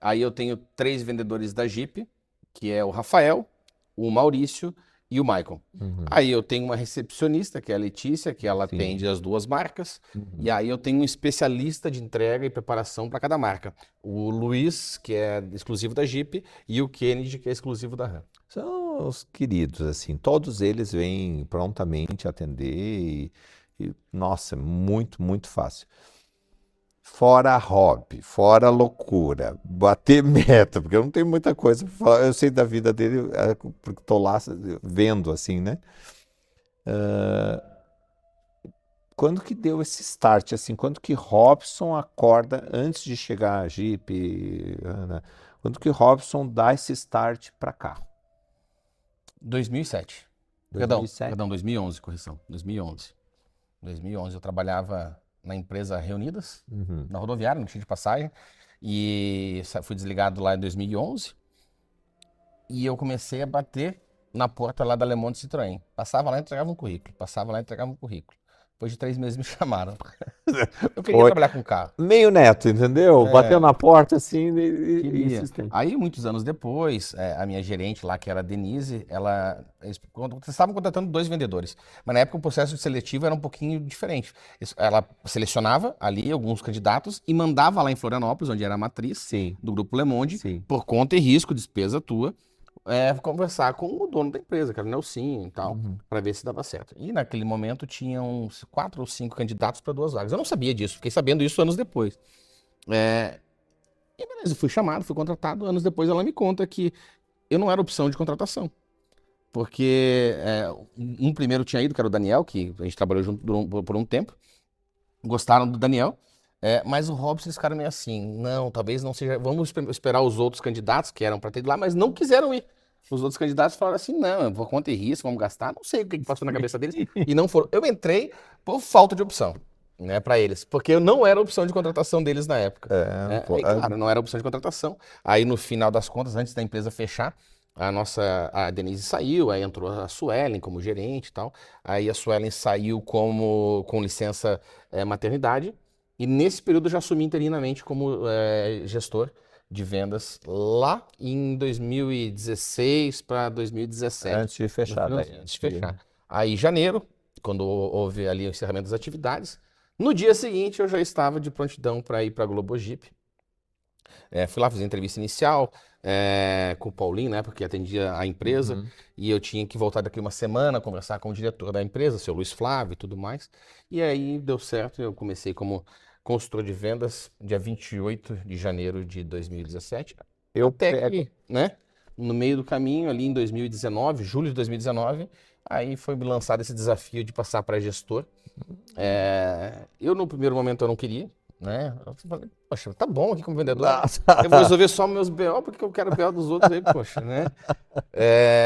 Aí eu tenho 3 vendedores da Jeep, que é o Rafael, o Maurício e o Michael. Uhum. Aí eu tenho uma recepcionista, que é a Letícia, que ela Sim. atende as 2 marcas. Uhum. E aí eu tenho um especialista de entrega e preparação para cada marca. O Luiz, que é exclusivo da Jeep, e o Kennedy, que é exclusivo da RAM. São os queridos, assim, todos eles vêm prontamente atender nossa, muito, muito fácil. Fora hobby, fora loucura, bater meta, porque eu não tenho muita coisa, eu sei da vida dele, porque tô lá vendo, assim, né? Quando que deu esse start, assim, quando que Robson acorda, antes de chegar a Jeep, Ana, quando que Robson dá esse start para carro? 2007. Perdão, 2007? perdão, 2011, correção. 2011. 2011 eu trabalhava na empresa Reunidas, Uhum. na rodoviária, no tiro de passagem, e fui desligado lá em 2011, e eu comecei a bater na porta lá da Le Monde Citroën. Passava lá e entregava um currículo, passava lá e entregava um currículo. Depois de 3 meses me chamaram. Eu queria Foi trabalhar com carro. meio neto, entendeu? Bateu na porta assim e Queria. insistente. Aí, muitos anos depois, a minha gerente lá, que era a Denise, eles estavam contratando 2 vendedores. Mas na época o processo seletivo era um pouquinho diferente. Ela selecionava ali alguns candidatos e mandava lá em Florianópolis, onde era a matriz Sim, do Grupo Le Monde, sim. por conta e risco, despesa tua, conversar com o dono da empresa, que era o Nelsinho e tal, para ver se dava certo. E naquele momento tinha uns 4 ou 5 candidatos para 2 vagas. Eu não sabia disso, fiquei sabendo isso anos depois. E beleza, fui chamado, fui contratado. Anos depois ela me conta que eu não era opção de contratação. Porque um primeiro tinha ido, que era o Daniel, que a gente trabalhou junto por um tempo. Gostaram do Daniel. Mas o Robson, eles ficaram meio assim, não, talvez não seja. Vamos esperar os outros candidatos que eram para ter ido lá, mas não quiseram ir. Os outros candidatos falaram assim, não, eu vou conta e risco, vamos gastar. Não sei o que passou na cabeça deles. E não foram. Eu entrei por falta de opção, né, para eles, porque eu não era opção de contratação deles na época. Pô, Aí, claro, não era opção de contratação. Aí, no final das contas, antes da empresa fechar, a Denise saiu, aí entrou a Suelen como gerente e tal. Aí a Suelen saiu com licença maternidade. E nesse período eu já assumi interinamente como gestor de vendas lá em 2016 para 2017. antes de fechar, No daí, final, antes de antes de... fechar. Aí, em janeiro, quando houve ali o encerramento das atividades, no dia seguinte eu já estava de prontidão para ir para a Globo Jeep. Fui lá fazer a entrevista inicial com o Paulinho, né, porque atendia a empresa, Uhum. e eu tinha que voltar daqui uma semana, conversar com o diretor da empresa, o seu Luiz Flávio e tudo mais. E aí deu certo, eu comecei como consultor de vendas dia 28 de janeiro de 2017, Eu até pego, que, né, no meio do caminho, ali em 2019, julho de 2019, aí foi me lançado esse desafio de passar para gestor. Eu, no primeiro momento, eu não queria, né? Eu falei, poxa, tá bom aqui como vendedor, né? Eu vou resolver só meus BO, porque eu quero BO dos outros aí, poxa, né?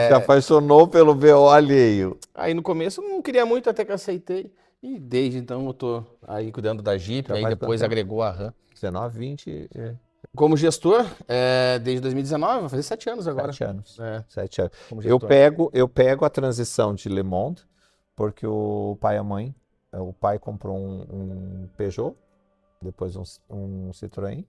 se apaixonou pelo BO alheio. Aí no começo eu não queria muito, até que aceitei. E desde então eu tô aí cuidando da Jeep, Já aí faz quanto depois tempo? agregou a RAM. 19, 20, Como gestor, desde 2019, vai fazer 7 anos agora. 7 anos. É, 7 anos. como Eu gestor. pego a transição de Le Monde, porque o pai e a mãe, o pai comprou um Peugeot, depois um Citroën.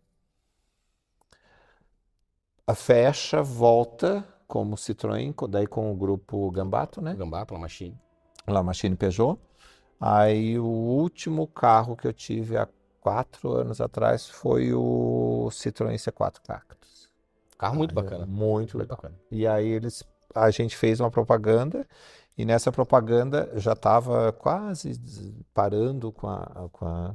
A fecha, volta como Citroën, daí com o grupo Gambato, né? Gambá, pela Machine. La Machine Peugeot. Aí o último carro que eu tive há 4 anos atrás foi o Citroën C4 Cactus. Carro muito Aí, bacana. muito Muito legal. bacana. E aí a gente fez uma propaganda e nessa propaganda já estava quase parando com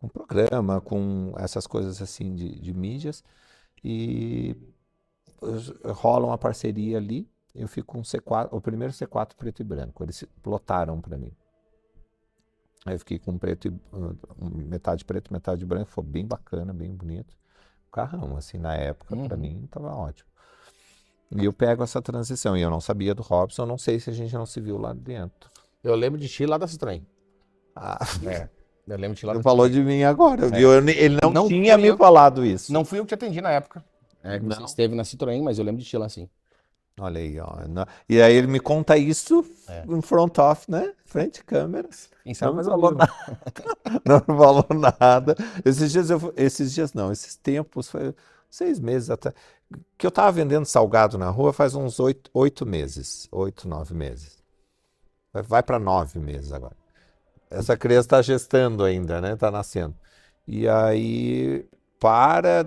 o programa, com essas coisas assim de mídias e rola uma parceria ali. Eu fico com o primeiro C4 preto e branco. Eles lotaram para mim. Aí eu fiquei com metade preto, metade branco. Foi bem bacana, bem bonito. Carrão, assim, na época, para mim, tava ótimo. E eu pego essa transição. E eu não sabia do Robson, não sei se a gente não se viu lá dentro. Eu lembro de ti lá da Citroën. Ah, É. Eu lembro de ti lá Ele no falou Citroën. de mim agora, viu? Ele não Não tinha fui me eu, falado isso. não fui eu que te atendi na época. Que você Não. esteve na Citroën, mas eu lembro de ti lá assim. Olha aí, ó. E aí ele me conta isso É. em front off, né? Frente de câmeras. Quem Não sabe me faz ao falou vivo. nada. Não me falou nada. Esses dias não, esses tempos, foi 6 meses até. Que eu tava vendendo salgado na rua faz uns 8 meses. 8, 9 meses. Vai para 9 meses agora. Essa criança está gestando ainda, né? Tá nascendo. E aí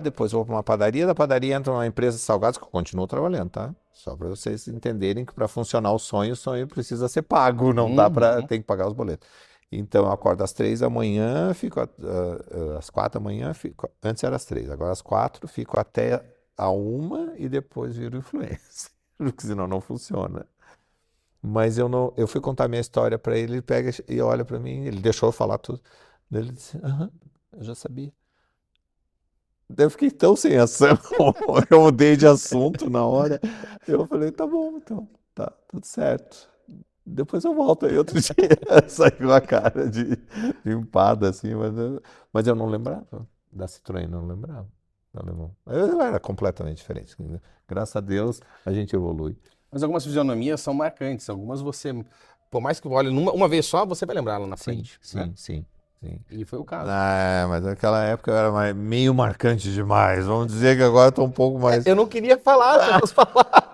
depois eu vou para uma padaria, da padaria entra uma empresa de salgados que eu continuo trabalhando, tá? Só para vocês entenderem que para funcionar o sonho precisa ser pago, não dá para, Uhum. tem que pagar os boletos. Então eu acordo às 3 da manhã, fico às 4 da manhã, antes era às 3, agora às 4, fico até a 1 e depois viro influencer, porque senão não funciona. Mas eu não, eu fui contar minha história para ele, ele pega e olha para mim, ele deixou eu falar tudo. Daí ele disse, aham, eu já sabia. Daí eu fiquei tão sem ação, eu mudei de assunto na hora. Eu falei, tá bom, então, tá, tudo certo. Depois eu volto aí outro dia. Saí com a cara de empada, assim, mas eu não lembrava da Citroën, não lembrava. Não lembrava. Eu era completamente diferente. Graças a Deus, a gente evolui. Mas algumas fisionomias são marcantes. Algumas você, por mais que olhe uma vez só, você vai lembrar lá na Sim, frente, né? sim, sim, sim. E foi o caso. Ah, mas naquela época eu era meio marcante demais. Vamos dizer que agora eu tô um pouco mais. Eu não queria falar as outras palavras.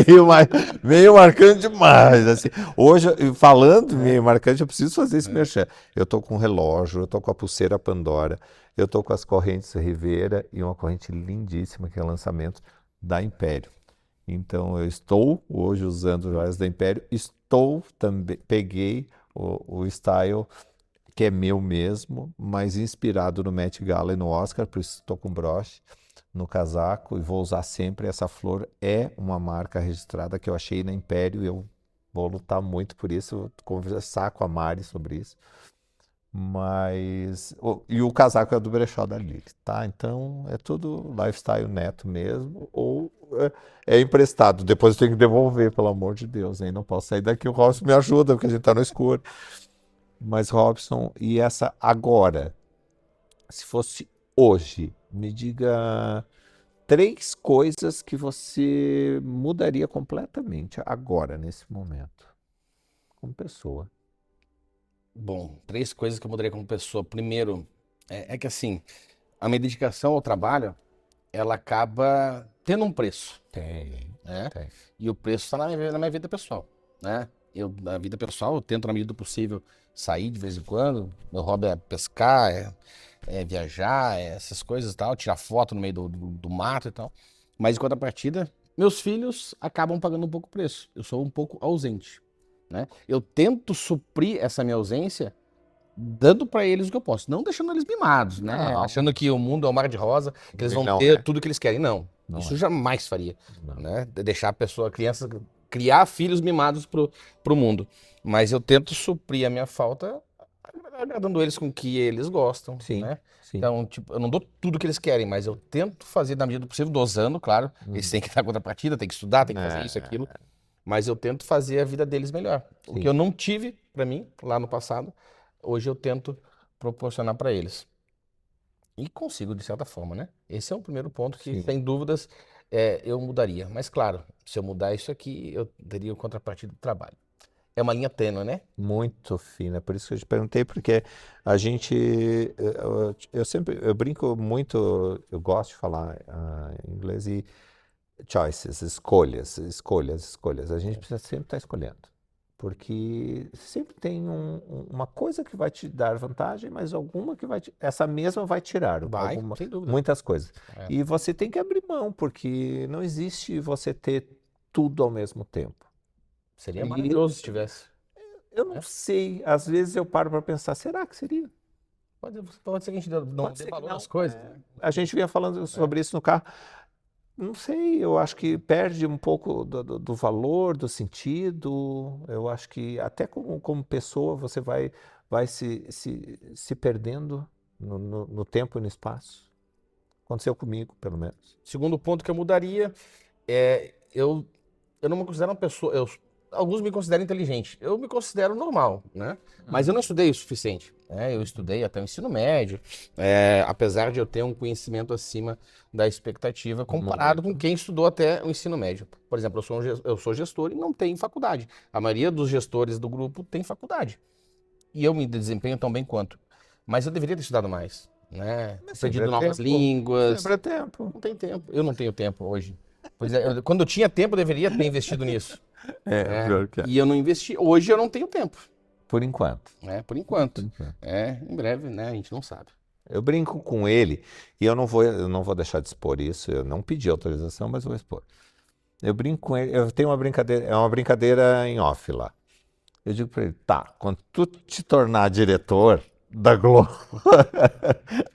Meio, mais, meio marcante demais, assim. Hoje, falando É, meio marcante, eu preciso fazer esse é. merchan. Eu tô com um relógio, eu tô com a pulseira Pandora, eu tô com as correntes Rivera e uma corrente lindíssima que é lançamento da Império. Então, eu estou hoje usando joias da Império, estou também, peguei o style que é meu mesmo, mas inspirado no Met Gala e no Oscar, por isso estou com broche no casaco e vou usar sempre. Essa flor é uma marca registrada que eu achei na Império e eu vou lutar muito por isso, vou conversar com a Mari sobre isso. Mas. E o casaco é do brechó da Lili, tá? Então é tudo lifestyle neto mesmo, ou é emprestado. Depois eu tenho que devolver, pelo amor de Deus, hein? Não posso sair daqui, o Robson me ajuda, porque a gente tá no escuro. Mas, Robson, e essa agora? Se fosse hoje, me diga 3 coisas que você mudaria completamente agora, nesse momento, como pessoa. Bom, 3 coisas que eu mudaria como pessoa. Primeiro, é que assim, a minha dedicação ao trabalho, ela acaba tendo um preço, Tem, né? tem. E o preço está na minha vida pessoal, né? Na vida pessoal, eu tento, na medida do possível, sair de vez em quando. Meu hobby é pescar, é viajar, essas coisas e tal, tirar foto no meio do mato e tal. Mas, em contrapartida, meus filhos acabam pagando um pouco o preço. Eu sou um pouco ausente, né? Eu tento suprir essa minha ausência dando para eles o que eu posso, não deixando eles mimados, né? Não, Achando que o mundo é um mar de rosa, que eles vão não ter é. tudo que eles querem. Não, Não isso é. jamais faria, Não. né? Deixar a pessoa, a criança, criar filhos mimados pro mundo. Mas eu tento suprir a minha falta agradando eles com o que eles gostam, Sim, né? sim. Então, tipo, eu não dou tudo que eles querem, mas eu tento fazer na medida do possível, dosando, claro. Eles Uhum. têm que dar contrapartida, têm que estudar, têm que fazer isso, É, aquilo. Mas eu tento fazer a vida deles melhor. O que sim, eu não tive para mim lá no passado, hoje eu tento proporcionar para eles. E consigo, de certa forma, né? Esse é o primeiro ponto que, sim. sem dúvidas, eu mudaria. Mas, claro, se eu mudar isso aqui, eu teria o contrapartida do trabalho. É uma linha tênue, né? Muito fina. Por isso que eu te perguntei, porque a gente. Eu sempre. Eu brinco muito. Eu gosto de falar em inglês e choices, escolhas, escolhas, escolhas. A gente precisa sempre estar escolhendo. Porque sempre tem uma coisa que vai te dar vantagem, mas alguma que essa mesma vai tirar Vai, sem dúvida. muitas coisas. É. E você tem que abrir mão, porque não existe você ter tudo ao mesmo tempo. Seria E maravilhoso se tivesse, eu não né? sei, às vezes eu paro para pensar, será que seria? Pode ser que a gente não Pode dê ser que valor não. às coisas, né? A gente vinha falando É. sobre isso no carro. Não sei, eu acho que perde um pouco do valor, do sentido. Eu acho que até como pessoa você vai se perdendo no tempo e no espaço. Aconteceu comigo, pelo menos. Segundo ponto que eu mudaria é eu não me considero uma pessoa. alguns me consideram inteligente. Eu me considero normal, né? Mas eu não estudei o suficiente, né? Eu estudei até o ensino médio, apesar de eu ter um conhecimento acima da expectativa comparado com quem estudou até o ensino médio. Por exemplo, eu sou gestor e não tenho faculdade. A maioria dos gestores do grupo tem faculdade. E eu me desempenho tão bem quanto. Mas eu deveria ter estudado mais, né? Mas sempre Aprendido é novas tempo. línguas. Sempre é tempo. Não tem tempo. Eu não tenho tempo hoje. Pois é, quando eu tinha tempo, eu deveria ter investido nisso. Pior que é. E eu não investi. Hoje eu não tenho tempo, Por enquanto. né? Por Por enquanto. enquanto. Em breve, né? A gente não sabe. Eu brinco com ele e eu não vou deixar de expor isso. Eu não pedi autorização, mas vou expor. Eu brinco com ele. Eu tenho uma brincadeira, é uma brincadeira em off lá. Eu digo pra ele, tá, quando tu te tornar diretor da Globo,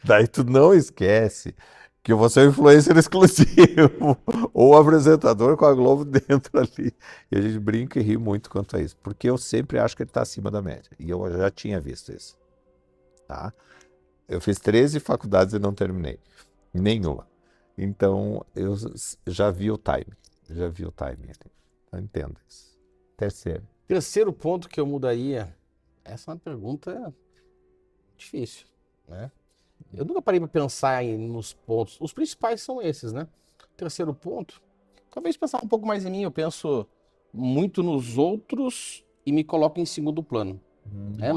daí tu não esquece que eu vou ser o influencer exclusivo ou apresentador com a Globo dentro ali. E a gente brinca e ri muito quanto a isso, porque eu sempre acho que ele está acima da média. E eu já tinha visto isso, tá? Eu fiz 13 faculdades e não terminei, nenhuma. Então eu já vi o time, ali. Eu entendo isso. Terceiro. Terceiro ponto que eu mudaria. Essa é uma pergunta difícil, né? Eu nunca parei para pensar nos pontos. Os principais são esses, né? Terceiro ponto, talvez pensar um pouco mais em mim. Eu penso muito nos outros e me coloco em segundo plano.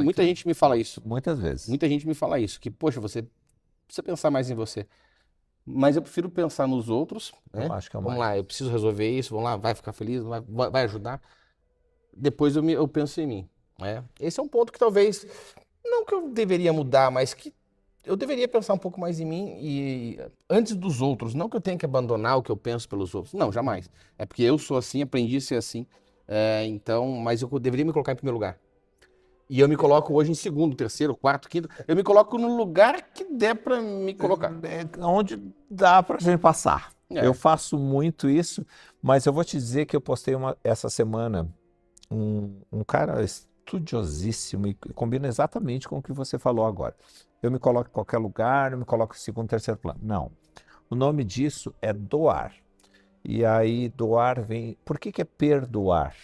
Muita gente me fala isso. Muitas vezes. Muita gente me fala isso, que, poxa, você precisa pensar mais em você. Mas eu prefiro pensar nos outros, né? Eu acho que é o Vamos mais. lá, eu preciso resolver isso, vamos lá, vai ficar feliz, vai ajudar. Depois eu penso em mim, né? Esse é um ponto que talvez, não que eu deveria mudar, mas que eu deveria pensar um pouco mais em mim e antes dos outros. Não que eu tenha que abandonar o que eu penso pelos outros. Não, jamais. É porque eu sou assim, aprendi a ser assim. Então, mas eu deveria me colocar em primeiro lugar. E eu me coloco hoje em segundo, terceiro, quarto, quinto. Eu me coloco no lugar que der para me colocar. Onde dá pra gente passar. É. Eu faço muito isso, mas eu vou te dizer que eu postei essa semana um cara estudiosíssimo e combina exatamente com o que você falou agora. Eu me coloco em qualquer lugar, eu me coloco em segundo, terceiro plano. Não. O nome disso é doar. E aí doar vem... Por que é perdoar?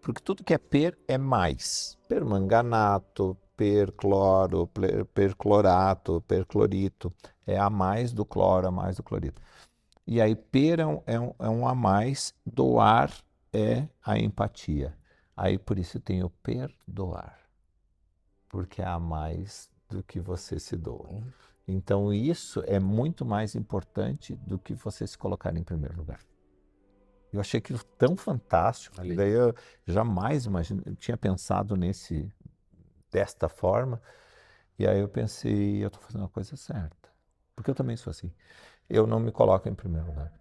Porque tudo que é é mais. Permanganato, percloro, perclorato, perclorito. É a mais do cloro, a mais do clorito. E aí per é um a mais, doar é a empatia. Aí por isso tem o perdoar. Porque é a mais do que você se doa. Então isso é muito mais importante do que você se colocar em primeiro lugar. Eu achei aquilo tão fantástico, daí eu jamais eu tinha pensado desta forma, e aí eu pensei, eu estou fazendo a coisa certa, porque eu também sou assim, eu não me coloco em primeiro lugar.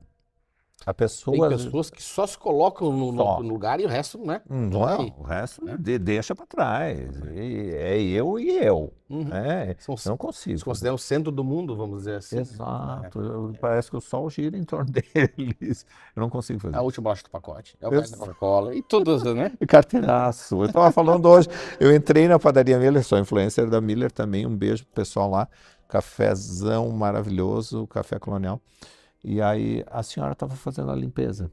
A Tem pessoa pessoas que só se colocam só, no lugar e o resto, né? não, o resto deixa para trás, é eu e eu, eu não consigo Se consideram o centro do mundo, vamos dizer assim. Exato, parece que o sol gira em torno deles, eu não consigo fazer A última bolacha do pacote, é o pai da Coca-Cola e todas, né? Carteiraço. Eu estava falando hoje, eu entrei na padaria Miller, sou influencer da Miller também, um beijo pro pessoal lá, cafezão maravilhoso, café colonial. E aí a senhora estava fazendo a limpeza.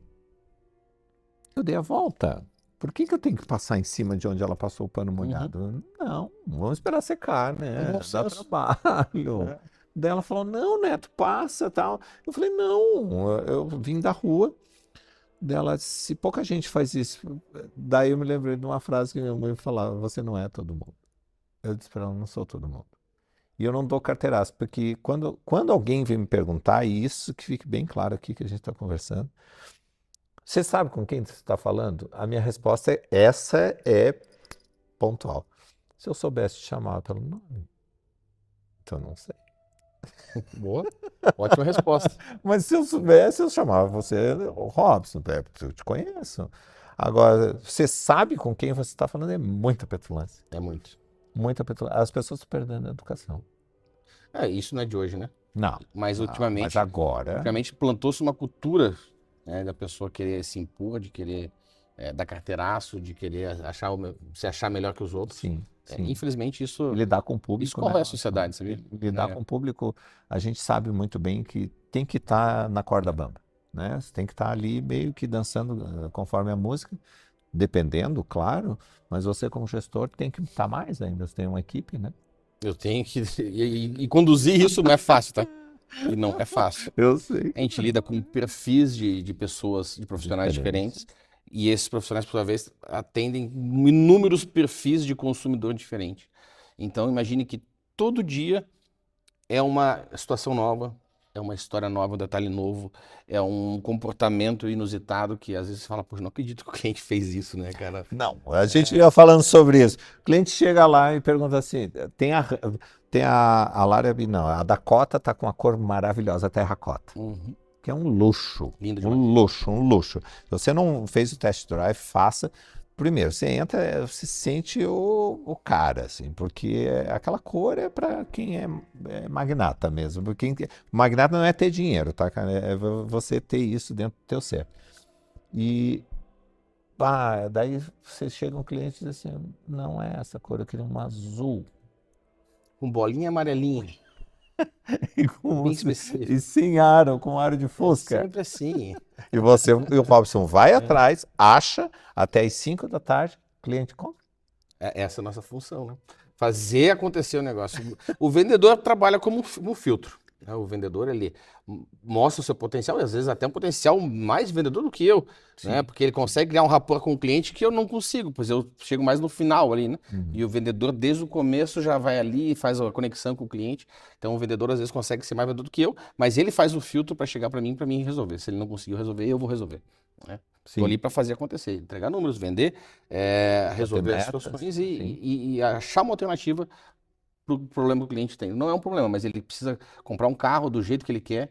Eu dei a volta. Por que eu tenho que passar em cima de onde ela passou o pano molhado? Não, vamos esperar secar, né? Dá trabalho. Daí ela falou, não, Neto, passa, tal. Eu falei, não, eu vim da rua. Dela, se pouca gente faz isso, daí eu me lembrei de uma frase que minha mãe falava, você não é todo mundo. Eu disse para ela, não sou todo mundo. E eu não dou carteiraço, porque quando alguém vem me perguntar, e isso que fique bem claro aqui que a gente está conversando, você sabe com quem você está falando? A minha resposta essa é pontual. Se eu soubesse te chamar pelo nome, então não sei. Boa, ótima resposta. Mas se eu soubesse, eu chamava você Robson, eu te conheço. Agora, você sabe com quem você está falando, é muita petulância. É muito. Muita petulância. As pessoas estão perdendo a educação. Isso não é de hoje, né? Não. Mas ultimamente, mas agora. Ultimamente plantou-se uma cultura, né, da pessoa querer se impor, de querer dar carteiraço, de querer se achar melhor que os outros. Sim. Infelizmente, isso Lidar com o público. Isso corrói a sociedade, sabia? Lidar com o público, a gente sabe muito bem que tem que estar na corda bamba. Né? Você tem que estar ali meio que dançando conforme a música, dependendo, claro, mas você como gestor tem que estar mais ainda, você tem uma equipe, né? Eu tenho que. E conduzir isso não é fácil, tá? E não é fácil. Eu sei. A gente lida com perfis de pessoas, de profissionais Diferente. diferentes, e esses profissionais, por sua vez, atendem inúmeros perfis de consumidor diferente. Então, imagine que todo dia é uma situação nova, é uma história nova, um detalhe novo, é um comportamento inusitado que às vezes você fala, poxa, não acredito que o cliente fez isso, né, cara? Não, a gente ia falando sobre isso. O cliente chega lá e pergunta assim: tem a Larab, não, a Dakota tá com uma cor maravilhosa, terracota, Uhum. que é um luxo, Lindo um demais. luxo, um luxo. Se você não fez o test drive, faça. Primeiro, você entra, você sente o cara, assim, porque aquela cor é para quem é magnata mesmo. Porque magnata não é ter dinheiro, tá, cara? É você ter isso dentro do teu ser. E daí você chega um cliente e diz assim, não é essa cor, eu queria um azul. Com bolinha amarelinha, E, bem e específico. sem aro, com aro de É fusca. sempre assim. E o Robson vai É. atrás, acha, até as 5 da tarde, o cliente compra. Essa é a nossa função, né? Fazer acontecer o negócio. O vendedor trabalha como um filtro, né? O vendedor, ele mostra o seu potencial, e às vezes até um potencial mais vendedor do que eu, né? Sim. Porque ele consegue criar um rapport com o cliente que eu não consigo, pois eu chego mais no final ali, né? Uhum. E o vendedor, desde o começo, já vai ali e faz a conexão com o cliente. Então, o vendedor, às vezes, consegue ser mais vendedor do que eu, mas ele faz o filtro para chegar para mim resolver. Se ele não conseguiu resolver, eu vou resolver, né? Estou ali Sim. para fazer acontecer, entregar números, vender, Bater resolver as metas, situações sim. e achar uma alternativa para o problema que o cliente tem. Não é um problema, mas ele precisa comprar um carro do jeito que ele quer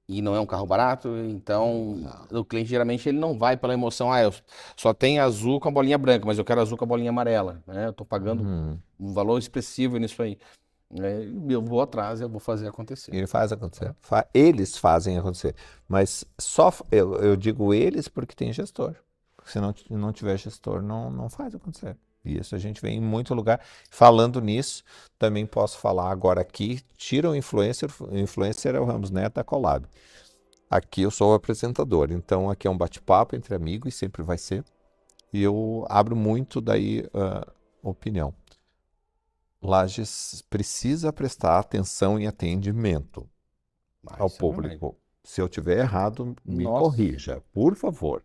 e não é um carro barato. Então, Não. o cliente geralmente ele não vai pela emoção. Ah, eu só tenho azul com a bolinha branca, mas eu quero azul com a bolinha amarela, né? Eu estou pagando Uhum. um valor expressivo nisso aí. Eu vou atrás, eu vou fazer acontecer. Ele faz acontecer. Eles fazem acontecer. Mas só eu digo eles porque tem gestor. Se não tiver gestor, não faz acontecer. E isso a gente vê em muito lugar. Falando nisso, também posso falar agora aqui, tira o influencer é o Ramos Neto da Collab. Aqui eu sou o apresentador, então aqui é um bate-papo entre amigos, e sempre vai ser. E eu abro muito daí opinião. Lages precisa prestar atenção em atendimento Ah, ao isso é verdade. público. Se eu tiver errado, me Nossa, corrija, por favor.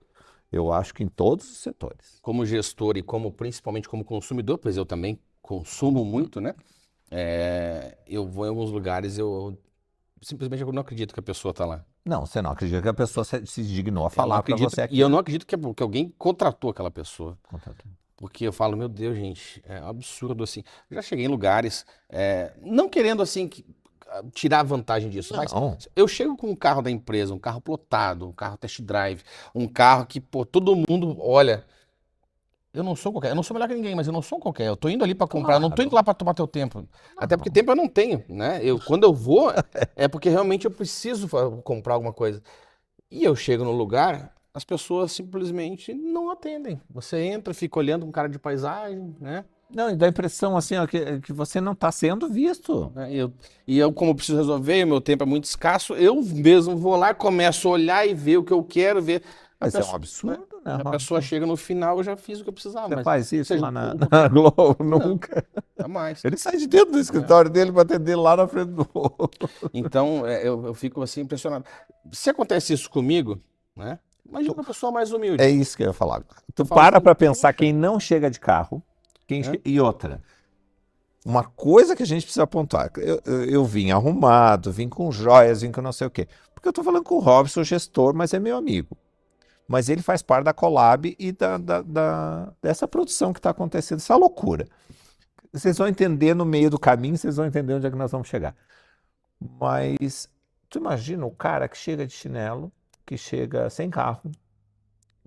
Eu acho que em todos os setores. como gestor e como principalmente como consumidor, pois eu também consumo muito, né? Eu vou em alguns lugares, eu simplesmente eu não acredito que a pessoa tá lá. Não, você não acredita que a pessoa se dignou a Eu não falar para acredito, você e eu não aquilo. acredito que alguém contratou aquela pessoa. Contato. Porque eu falo, meu Deus, gente, é um absurdo assim. Eu já cheguei em lugares, não querendo assim tirar vantagem disso, mas Não, eu chego com um carro da empresa, um carro plotado, um carro test drive, um carro que, pô, todo mundo olha. Eu não sou qualquer, eu não sou melhor que ninguém, mas eu não sou qualquer. Eu tô indo ali para comprar, eu não tô indo claro. lá para tomar teu tempo. Até porque Não. tempo eu não tenho, né? Quando eu vou, é porque realmente eu preciso comprar alguma coisa. E eu chego no lugar, as pessoas simplesmente não atendem. Você entra, fica olhando com cara de paisagem, né? Não, e dá a impressão assim, ó, que você não está sendo visto. E eu, como preciso resolver, o meu tempo é muito escasso, eu mesmo vou lá, começo a olhar e ver o que eu quero ver. A Mas é um pessoa, né? absurdo, né? A Um pessoa absurdo. chega no final, eu já fiz o que eu precisava, Você mas faz isso seja lá um na, pouco, na Globo? não, Nunca. jamais. Ele sai de dentro do Né? escritório dele para atender lá na frente do outro. Então, eu fico assim impressionado. Se acontece isso comigo, né? Imagina uma pessoa mais É humilde. isso que eu ia falar. Eu Tu falo para assim, para pensar poxa, quem não chega de carro, né? e outra. Uma coisa que a gente precisa pontuar. Eu vim arrumado, vim com joias, vim com não sei o quê. Porque eu estou falando com o Robson, o gestor, mas é meu amigo. Mas ele faz parte da Collab e dessa produção que está acontecendo, essa loucura. Vocês vão entender no meio do caminho, vocês vão entender onde é que nós vamos chegar. Mas tu imagina o cara que chega de chinelo, que chega sem carro,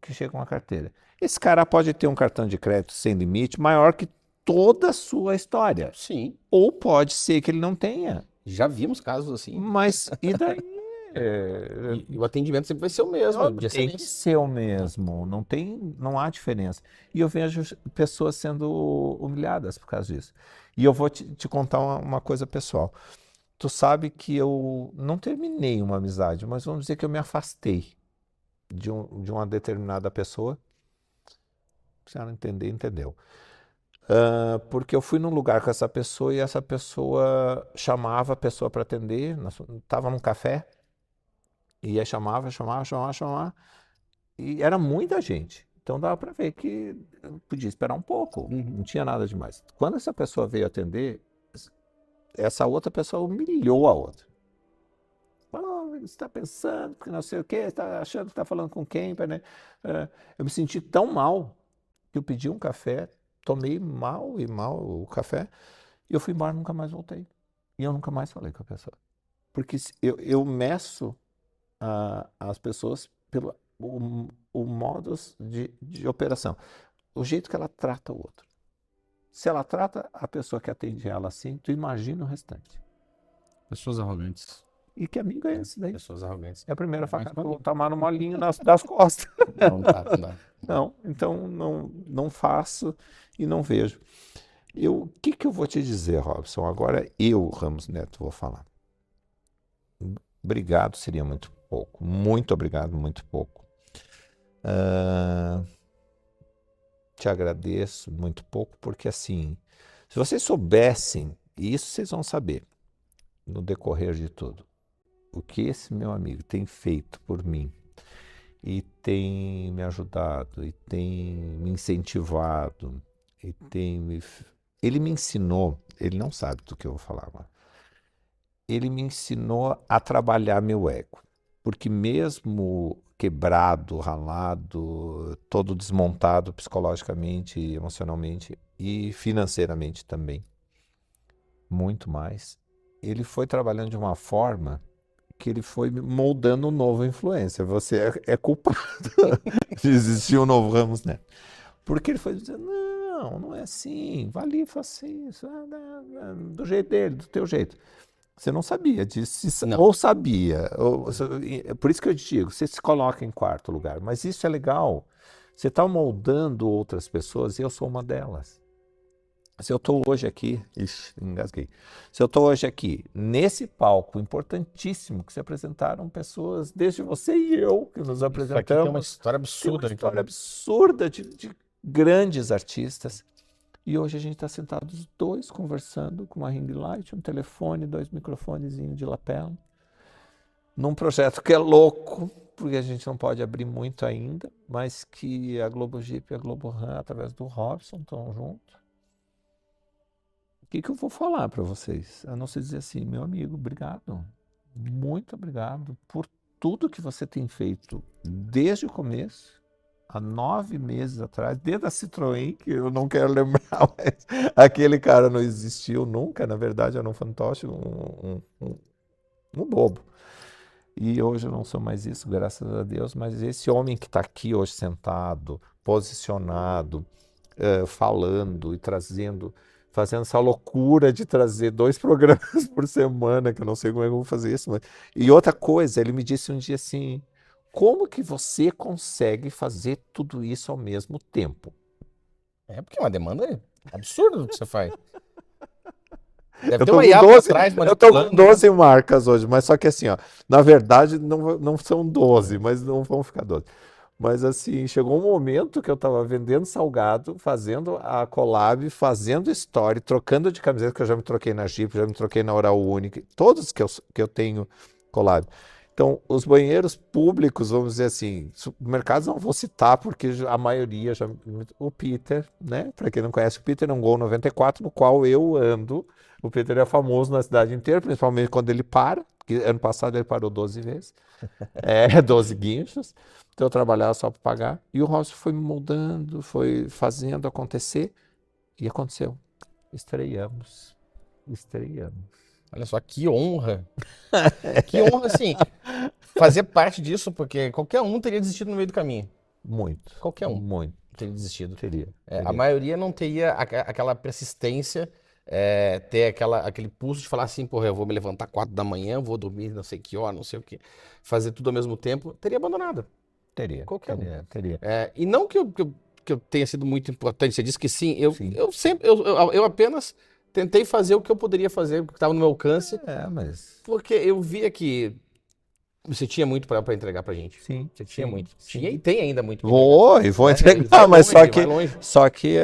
que chega com uma carteira. Esse cara pode ter um cartão de crédito sem limite maior que toda a sua história. Sim, Ou pode ser que ele não tenha. já vimos casos assim. Mas e daí? E o atendimento sempre vai ser o mesmo, de Tem que excelência. ser o mesmo, não há diferença. E eu vejo pessoas sendo humilhadas por causa disso. E eu vou te contar uma coisa pessoal. Tu sabe que eu não terminei uma amizade, mas vamos dizer que eu me afastei de uma determinada pessoa Se ela entender, entendeu. Porque eu fui num lugar com essa pessoa e essa pessoa chamava a pessoa para atender, estava num café, e aí chamava, e era muita gente. Então dava para ver que eu podia esperar um pouco, não tinha nada demais. Quando essa pessoa veio atender, essa outra pessoa humilhou a outra. Pô, você está pensando que não sei o quê, está achando que está falando com quem, né? Eu me senti tão mal que eu pedi um café, tomei mal o café, e eu fui embora e nunca mais voltei. E eu nunca mais falei com a pessoa. Porque eu meço as pessoas pelo o modus de operação. O jeito que ela trata o outro. Se ela trata a pessoa que atende ela assim, tu imagina o restante. Pessoas arrogantes. E que amigo é esse daí? Pessoas arrogantes. É a primeira facada que eu vou tomar no molinho das costas. Não dá, não dá. Não, então não faço e não vejo. O que eu vou te dizer, Robson? Agora eu, Ramos Neto, vou falar. Obrigado seria muito pouco. Muito obrigado, muito pouco. Te agradeço muito pouco, porque assim, se vocês soubessem, e isso vocês vão saber no decorrer de tudo, o que esse meu amigo tem feito por mim, e tem me ajudado, e tem me incentivado, e ele me ensinou, ele não sabe do que eu vou falar agora, ele me ensinou a trabalhar meu ego, porque mesmo quebrado, ralado, todo desmontado psicologicamente, emocionalmente e financeiramente também, muito mais, ele foi trabalhando de uma forma que ele foi moldando um novo influencer. Você é culpado de existir um novo Ramos Neto. Porque ele foi dizendo, não é assim, vai ali, faça isso, do jeito dele, do teu jeito. Você não sabia disso, ou sabia. Por isso que eu te digo, você se coloca em quarto lugar. Mas isso é legal. Você está moldando outras pessoas e eu sou uma delas. Se eu estou hoje aqui, engasguei. Se eu estou hoje aqui, nesse palco importantíssimo que se apresentaram pessoas, desde você e eu, que nos apresentamos. Isso aqui tem uma história absurda. Tem uma história absurda de grandes artistas. E hoje a gente está sentado os dois conversando com uma ring light, um telefone, 2 microfonezinhos de lapela, num projeto que é louco, porque a gente não pode abrir muito ainda, mas que a Globo Jeep e a Globo RAM, através do Robson, estão juntos. O que eu vou falar para vocês? A não ser dizer assim, meu amigo, obrigado, muito obrigado por tudo que você tem feito desde o começo, há 9 meses atrás, desde a Citroën, que eu não quero lembrar, mas aquele cara não existiu nunca, na verdade era um fantoche, um bobo. E hoje eu não sou mais isso, graças a Deus, mas esse homem que está aqui hoje sentado, posicionado, falando e trazendo, fazendo essa loucura de trazer 2 programas por semana, que eu não sei como é que eu vou fazer isso. Mas... E outra coisa, ele me disse um dia assim, como que você consegue fazer tudo isso ao mesmo tempo? É porque é uma demanda absurda do que você faz. Deve ter uma IA por trás, eu tô com 12 marcas hoje, mas só que assim, ó, na verdade não são 12, mas não vão ficar 12. Mas assim, chegou um momento que eu estava vendendo salgado, fazendo a collab, fazendo story, trocando de camiseta, que eu já me troquei na Jeep, já me troquei na Oral Unique, todos que eu tenho collab. Então, os banheiros públicos, vamos dizer assim, supermercados não vou citar, porque a maioria já... O Peter, né? Para quem não conhece, o Peter é um Gol 94, no qual eu ando. O Peter é famoso na cidade inteira, principalmente quando ele para, que ano passado ele parou 12 vezes. 12 guinchos. Então eu trabalhava só para pagar. E o Robson foi me moldando, foi fazendo acontecer. E aconteceu. Estreamos. Olha só, que honra. Que honra, assim, fazer parte disso, porque qualquer um teria desistido no meio do caminho. Muito. Qualquer um. Muito. Teria desistido. Teria. A maioria não teria aquela persistência, ter aquele pulso de falar assim, porra, eu vou me levantar 4 da manhã, vou dormir não sei que hora, não sei o que, fazer tudo ao mesmo tempo, teria abandonado. Teria. Qualquer um. Teria. E não que eu tenha sido muito importante, você disse que sim, eu apenas tentei fazer o que eu poderia fazer, o que estava no meu alcance, mas... porque eu via que Você tinha muito pra entregar pra gente. Sim, Você tinha sim, muito. sim. Tinha e tem ainda muito pra Vou e vou entregar. entregar, Vai mas longe, vai longe. só que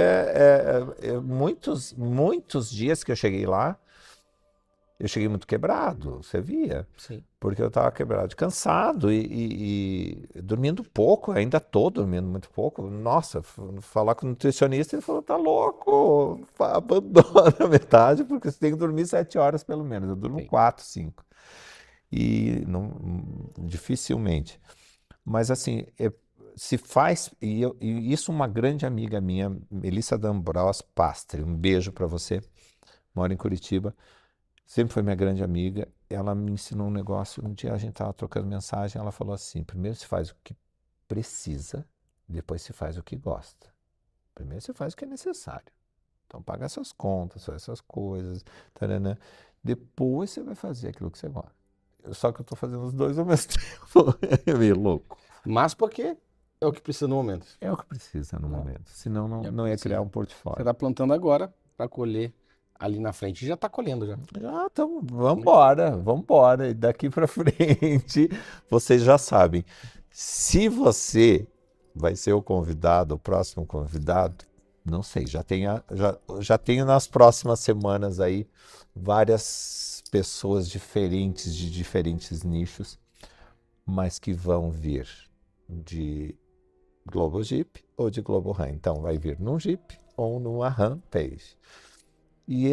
muitos dias que eu cheguei lá, eu cheguei muito quebrado, você via, Sim. porque eu estava quebrado, de cansado e dormindo pouco, ainda tô dormindo muito pouco. Nossa, falar com o nutricionista, ele falou, tá louco, abandona a metade, porque você tem que dormir 7 horas pelo menos. Eu durmo Sim. 4, 5. E não, dificilmente. Mas assim, se faz, e isso uma grande amiga minha, Melissa D'Ambros Pastre, um beijo para você, mora em Curitiba, sempre foi minha grande amiga. Ela me ensinou um negócio, um dia a gente estava trocando mensagem, ela falou assim, primeiro se faz o que precisa, depois se faz o que gosta. Primeiro você faz o que é necessário. Então paga essas contas, faz essas coisas, taranã. Depois você vai fazer aquilo que você gosta. Só que eu estou fazendo os dois ao mesmo tempo. É meio louco. Mas porque é o que precisa no momento. É o que precisa no momento. Senão É o que não ia criar precisa. um Você portfólio. tá plantando agora para colher ali na frente. Já tá colhendo já. Já estamos, vambora. E daqui para frente, vocês já sabem. Se você vai ser o convidado, o próximo convidado, não sei, já tenho nas próximas semanas aí várias pessoas diferentes de diferentes nichos, mas que vão vir de Globo Jeep ou de Globo RAM. Então vai vir num Jeep ou numa RAM Page. E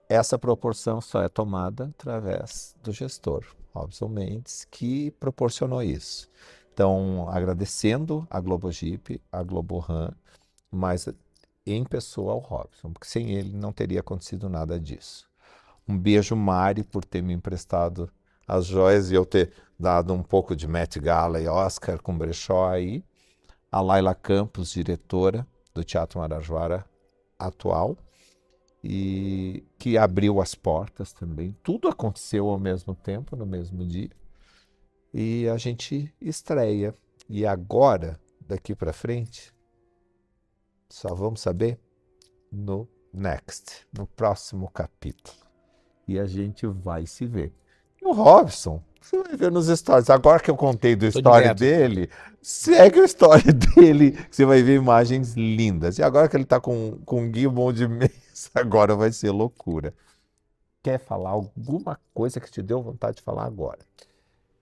essa proporção só é tomada através do gestor, Robson Mendes, que proporcionou isso. Então, agradecendo a Globo Jeep, a Globo RAM, mas em pessoa ao Robson, porque sem ele não teria acontecido nada disso. Um beijo, Mari, por ter me emprestado as joias e eu ter dado um pouco de Met Gala e Oscar com brechó aí. A Laila Campos, diretora do Teatro Marajoara atual, e que abriu as portas também. Tudo aconteceu ao mesmo tempo, no mesmo dia. E a gente estreia. E agora, daqui para frente, só vamos saber no next, no próximo capítulo. E a gente vai se ver. E o Robson, você vai ver nos stories. Agora que eu contei do story dele, segue o story dele, que você vai ver imagens lindas. E agora que ele está com um gimbal de mesa, agora vai ser loucura. Quer falar alguma coisa que te deu vontade de falar agora?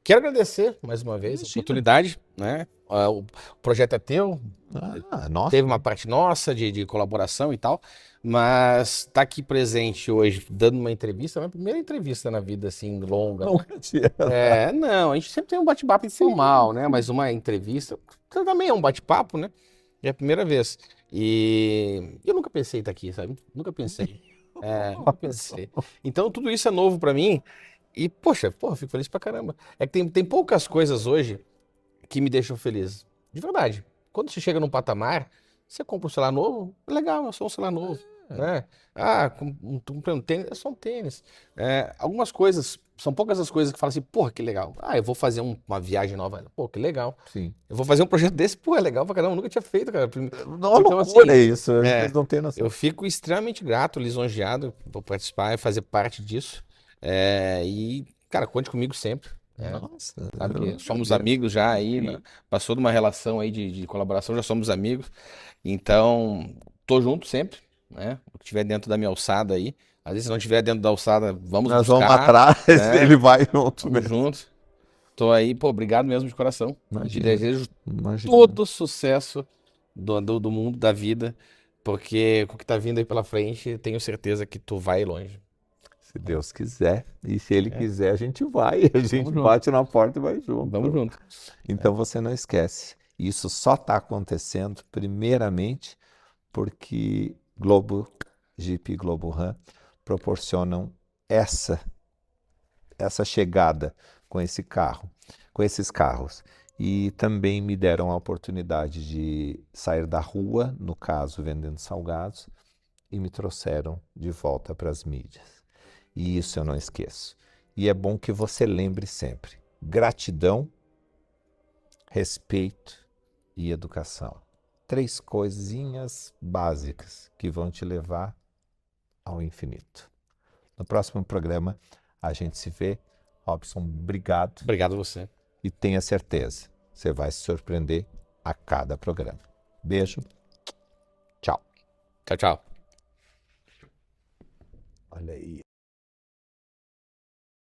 Quero agradecer mais uma vez a Imagina. oportunidade, né? O projeto é teu, Nossa. teve uma parte nossa de colaboração e tal, mas tá aqui presente hoje dando uma entrevista, minha primeira entrevista na vida assim longa. Nunca tinha. Não, a gente sempre tem um bate-papo informal, né? Mas uma entrevista também é um bate-papo, né? É a primeira vez. E eu nunca pensei em estar aqui, sabe? Nunca pensei. Nunca pensei. Então tudo isso é novo pra mim. E, poxa, porra, fico feliz pra caramba. É que tem poucas coisas hoje que me deixam feliz. De verdade. Quando você chega num patamar, você compra um celular novo, legal, é só um celular novo. Né? Comprei um tênis, é só um tênis. Algumas coisas, são poucas as coisas que falam assim, porra, que legal. Eu vou fazer uma viagem nova. Pô, que legal. Sim. Eu vou fazer um projeto desse, pô, é legal pra caramba, eu nunca tinha feito, cara. Não, Então, loucura assim, isso, vocês não têm noção. eu fico extremamente grato, lisonjeado por participar e fazer parte disso. E, cara, conte comigo sempre. Nossa, Sabe eu que somos agradeço. amigos já aí, né? Passou de uma relação aí de colaboração, já somos amigos. Então, tô junto sempre, né? O que tiver dentro da minha alçada aí. Às vezes, se não tiver dentro da alçada, vamos Nós vamos buscar, atrás, né? ele vai junto Vamos mesmo. junto. Tô aí, pô, obrigado mesmo de coração. Te Imagina, desejo imagina. todo o sucesso do mundo, da vida, porque com o que tá vindo aí pela frente, tenho certeza que tu vai longe. Se Deus quiser, e se Ele quiser, a gente vai, a gente junto. bate na porta e vai junto. Vamos junto. Então você não esquece, isso só está acontecendo primeiramente porque Globo Jeep e Globo RAM proporcionam essa chegada com esse carro, com esses carros. E também me deram a oportunidade de sair da rua, no caso vendendo salgados, e me trouxeram de volta para as mídias. E isso eu não esqueço. E é bom que você lembre sempre: gratidão, respeito e educação. 3 coisinhas básicas que vão te levar ao infinito. No próximo programa a gente se vê. Robson, obrigado. Obrigado a você. e tenha certeza, você vai se surpreender a cada programa. Beijo. Tchau. Tchau, tchau. Olha aí.